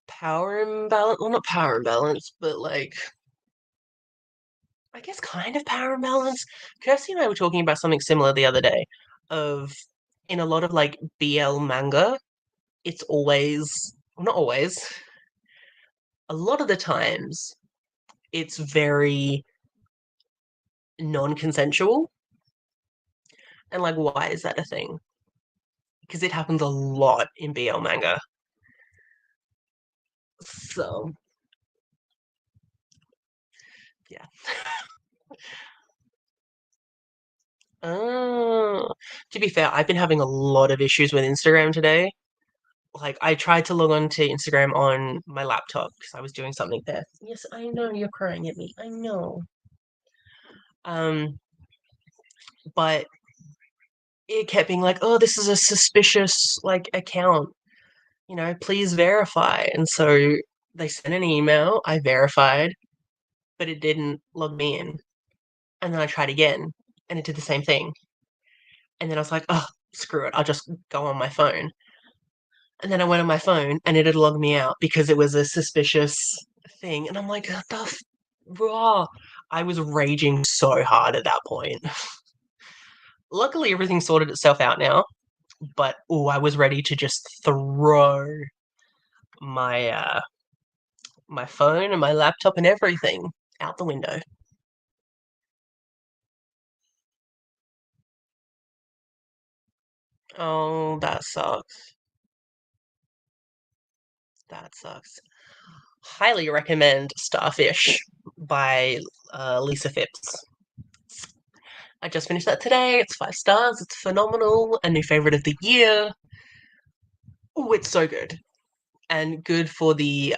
Speaker 1: power imbalance? Well, not power imbalance, but like I guess kind of power imbalance. Kirsty and I were talking about something similar the other day of in a lot of like BL manga, it's always, well, not always, a lot of the times, it's very non-consensual. And like, why is that a thing? Because it happens a lot in BL manga. So, yeah. Oh, to be fair, I've been having a lot of issues with Instagram today. Like, I tried to log on to Instagram on my laptop because I was doing something there. Yes, I know you're crying at me. I know. Um, but it kept being like, "Oh, this is a suspicious like account. Please verify." And so they sent an email. I verified, but it didn't log me in. And then I tried again, and it did the same thing. And then I was like, "Oh, screw it. I'll just go on my phone." And then I went on my phone and it had logged me out because it was a suspicious thing. And I'm like, raw. I was raging so hard at that point. Luckily, everything sorted itself out now. But I was ready to just throw my my phone and my laptop and everything out the window. Oh, that sucks. That sucks. Highly recommend Starfish by Lisa Phipps. I just finished that today. It's 5 stars. It's phenomenal. A new favorite of the year. Oh, it's so good and good for the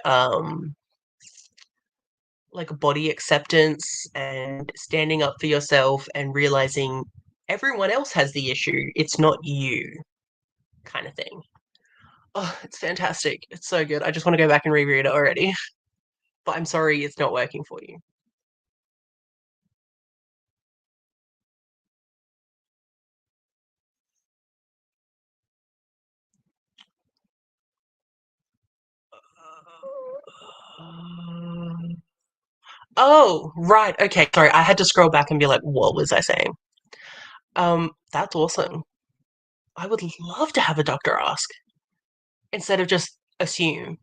Speaker 1: like body acceptance and standing up for yourself and realizing everyone else has the issue. It's not you, kind of thing. Oh, it's fantastic. It's so good. I just want to go back and reread it already. But I'm sorry it's not working for you. Oh, right. Okay. Sorry. I had to scroll back and be like, what was I saying? That's awesome. I would love to have a doctor ask instead of just assume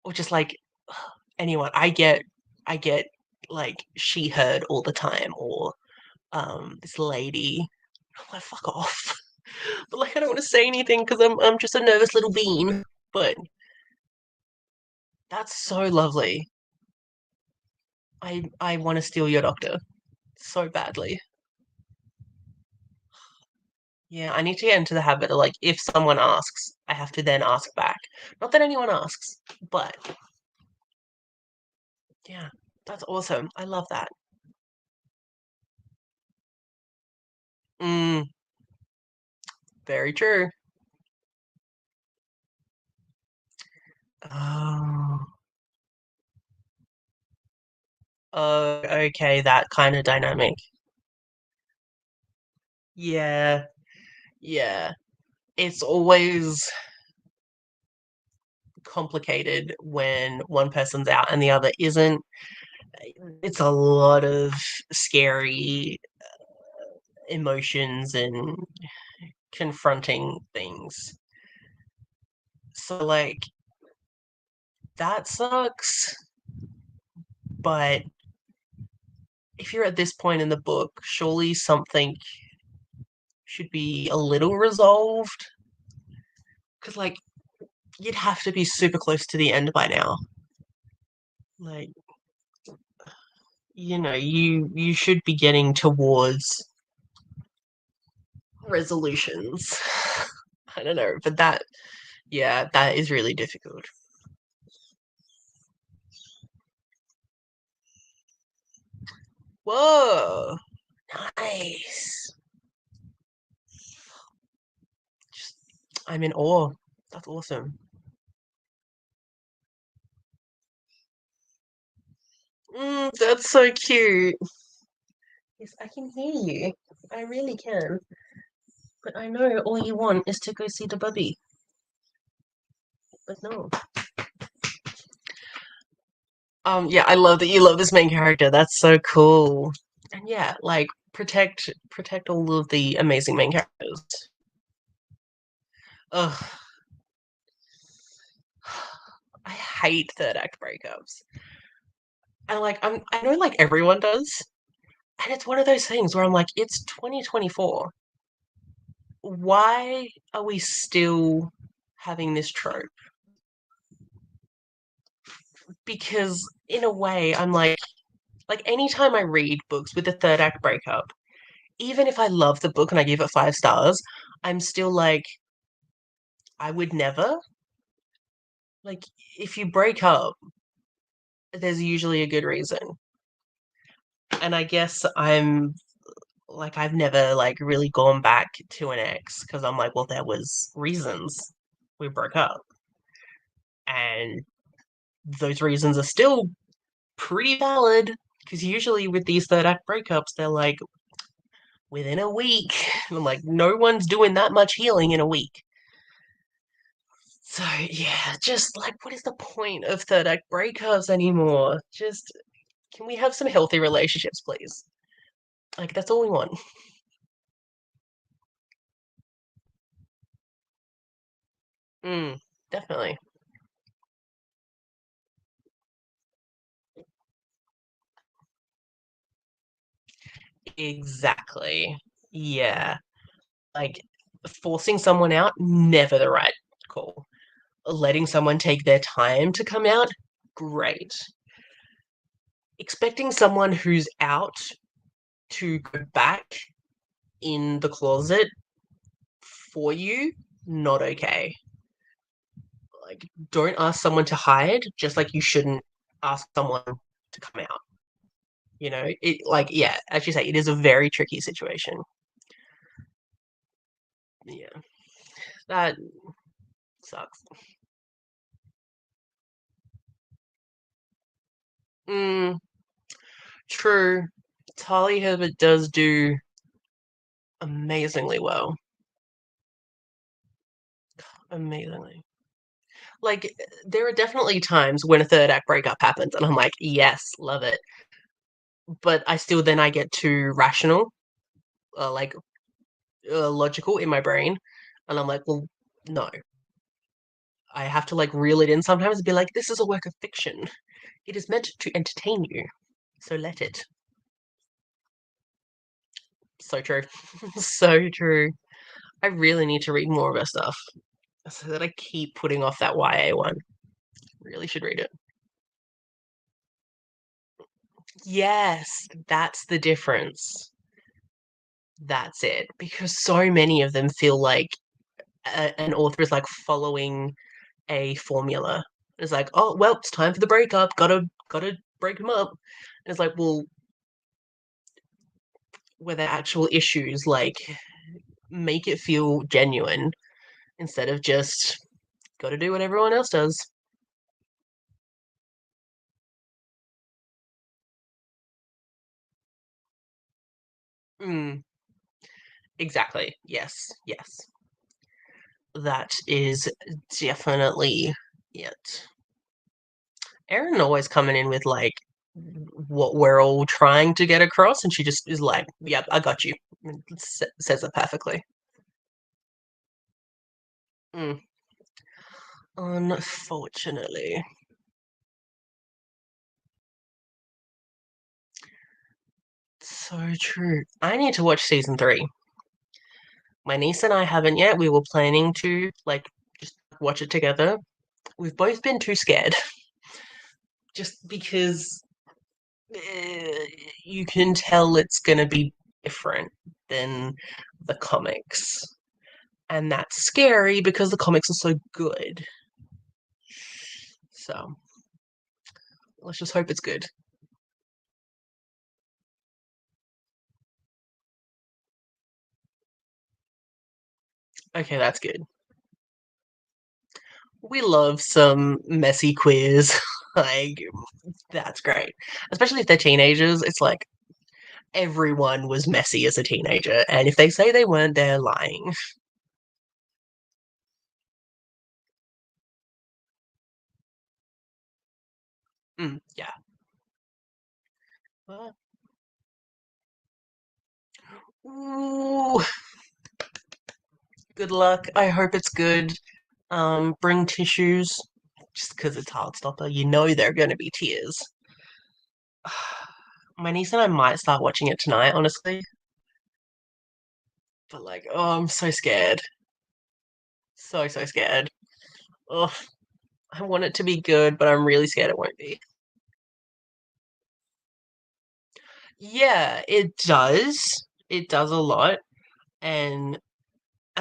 Speaker 1: or just like anyone. I get like she heard all the time or this lady. I'm like, fuck off. But like I don't want to say anything because I'm just a nervous little bean. But that's so lovely. I want to steal your doctor so badly. Yeah, I need to get into the habit of like if someone asks, I have to then ask back. Not that anyone asks, but yeah, that's awesome. I love that. Mm, very true. Oh, okay, that kind of dynamic. Yeah, yeah. It's always complicated when one person's out and the other isn't. It's a lot of scary emotions and confronting things. So, like, that sucks. But if you're at this point in the book, surely something should be a little resolved. Because, like, you'd have to be super close to the end by now. Like, you should be getting towards resolutions. I don't know, but yeah, that is really difficult. Whoa, nice. Just, I'm in awe. That's awesome. That's so cute. Yes, I can hear you. I really can. But I know all you want is to go see the bubby. But no. Yeah, I love that you love this main character. That's so cool. And yeah, like protect all of the amazing main characters. Ugh. I hate third act breakups. And like I know like everyone does. And it's one of those things where I'm like, it's 2024. Why are we still having this trope? Because in a way, I'm like anytime I read books with a third act breakup, even if I love the book and I give it 5 stars, I'm still like, I would never. Like, if you break up, there's usually a good reason. And I guess I'm like, I've never like really gone back to an ex because I'm like, well, there was reasons we broke up. And those reasons are still pretty valid because usually with these third act breakups, they're like within a week. I'm like, no one's doing that much healing in a week. So yeah, just like what is the point of third act breakups anymore? Just can we have some healthy relationships, please? Like that's all we want. Mm, definitely. Exactly. Yeah. Like forcing someone out, never the right call. Letting someone take their time to come out, great. Expecting someone who's out to go back in the closet for you, not okay. Like, don't ask someone to hide, just like you shouldn't ask someone to come out. It like yeah, as you say, it is a very tricky situation. Yeah, that sucks. Mm, true. Tali Herbert does do amazingly well. Amazingly. Like, there are definitely times when a third act breakup happens, and I'm like, yes, love it. But I get too rational, like logical in my brain, and I'm like, well, no. I have to like reel it in sometimes and be like, this is a work of fiction. It is meant to entertain you, so let it. So true. So true. I really need to read more of her stuff so that I keep putting off that YA one. Really should read it. Yes, that's the difference. That's it. Because so many of them feel like an author is like following a formula. It's like, oh well, it's time for the breakup. Gotta break them up. And it's like, well, were there actual issues? Like, make it feel genuine instead of just gotta do what everyone else does. Mm, exactly. Yes. Yes. That is definitely it. Erin always coming in with like what we're all trying to get across, and she just is like, "Yep, I got you." Says it perfectly. Mm. Unfortunately, so true. I need to watch season three. My niece and I haven't yet. We were planning to like just watch it together. We've both been too scared, just because uh, you can tell it's going to be different than the comics. And that's scary because the comics are so good. So let's just hope it's good. Okay, that's good. We love some messy queers. Like, that's great. Especially if they're teenagers. It's like everyone was messy as a teenager. And if they say they weren't, they're lying. Yeah. Well, ooh, good luck. I hope it's good. Bring tissues. Just because it's Heartstopper, you know there are going to be tears. My niece and I might start watching it tonight, honestly. But like, oh, I'm so scared. So scared. Oh, I want it to be good, but I'm really scared it won't be. Yeah, it does. It does a lot. And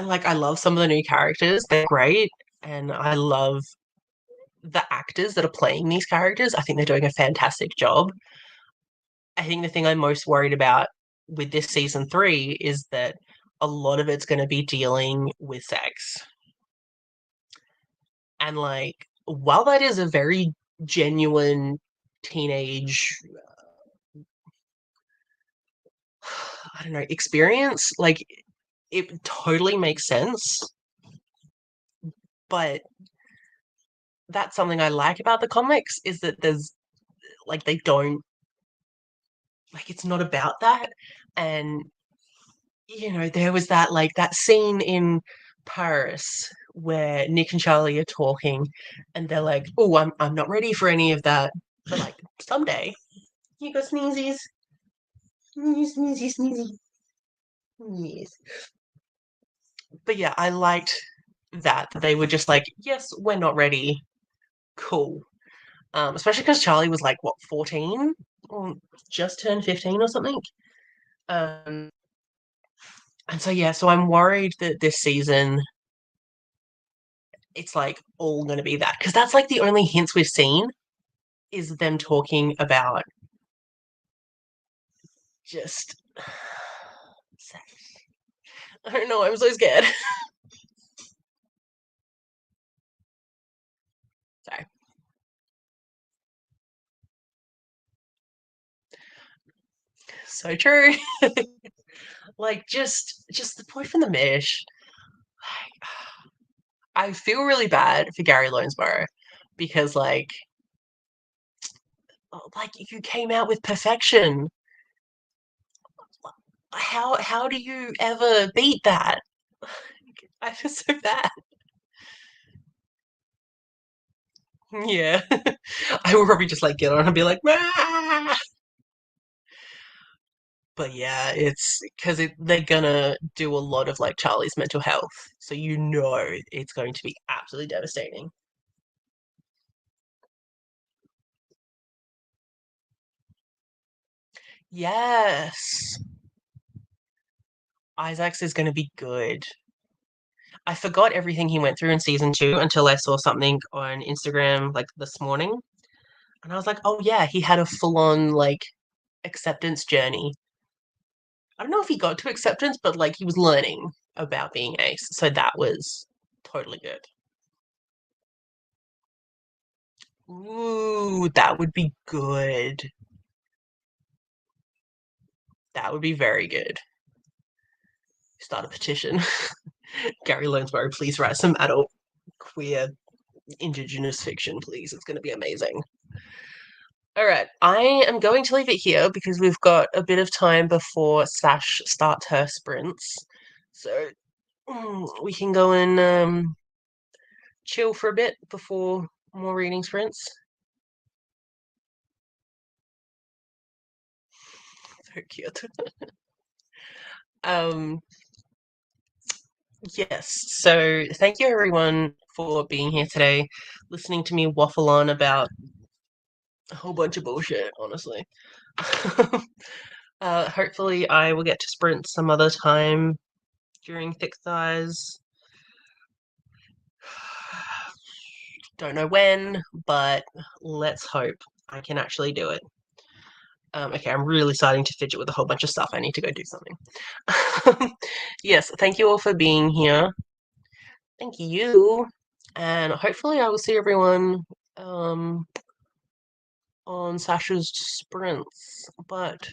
Speaker 1: like I love some of the new characters. They're great. And I love the actors that are playing these characters. I think they're doing a fantastic job. I think the thing I'm most worried about with this season three is that a lot of it's going to be dealing with sex. And like, while that is a very genuine teenage, I don't know, experience, like, it totally makes sense. But that's something I like about the comics is that there's like, they don't, like, it's not about that. And there was that like that scene in Paris where Nick and Charlie are talking, and they're like, "Oh, I'm not ready for any of that, but like someday." You go sneezies, sneezy, sneezy. Yes, but yeah, I liked that they were just like, "Yes, we're not ready. Cool." Especially because Charlie was like what 14 or just turned 15 or something. Um, and so yeah, so I'm worried that this season it's like all going to be that because that's like the only hints we've seen is them talking about just sex. I don't know. I'm so scared. Sorry. So true. Like just the boy from the mesh. Like, I feel really bad for Gary Lonesborough because like you came out with perfection. How do you ever beat that? I feel so bad. Yeah. I will probably just like get on and be like, "Ah!" But yeah, it's because they're gonna do a lot of like Charlie's mental health, so it's going to be absolutely devastating. Yes, Isaacs is going to be good. I forgot everything he went through in season two until I saw something on Instagram like this morning, and I was like, oh yeah, he had a full-on like acceptance journey. I don't know if he got to acceptance, but like he was learning about being ace, so that was totally good. Ooh, that would be good. That would be very good. Start a petition. Gary Lansbury, please write some adult queer indigenous fiction, please. It's going to be amazing. All right, I am going to leave it here because we've got a bit of time before Sash starts her sprints. So we can go and chill for a bit before more reading sprints. So cute. um, yes, so thank you everyone for being here today, listening to me waffle on about a whole bunch of bullshit, honestly. Hopefully, I will get to sprint some other time during thick thighs. Don't know when, but let's hope I can actually do it. Okay, I'm really starting to fidget with a whole bunch of stuff. I need to go do something. Yes, thank you all for being here. Thank you. And hopefully, I will see everyone um, on Sasha's sprints. But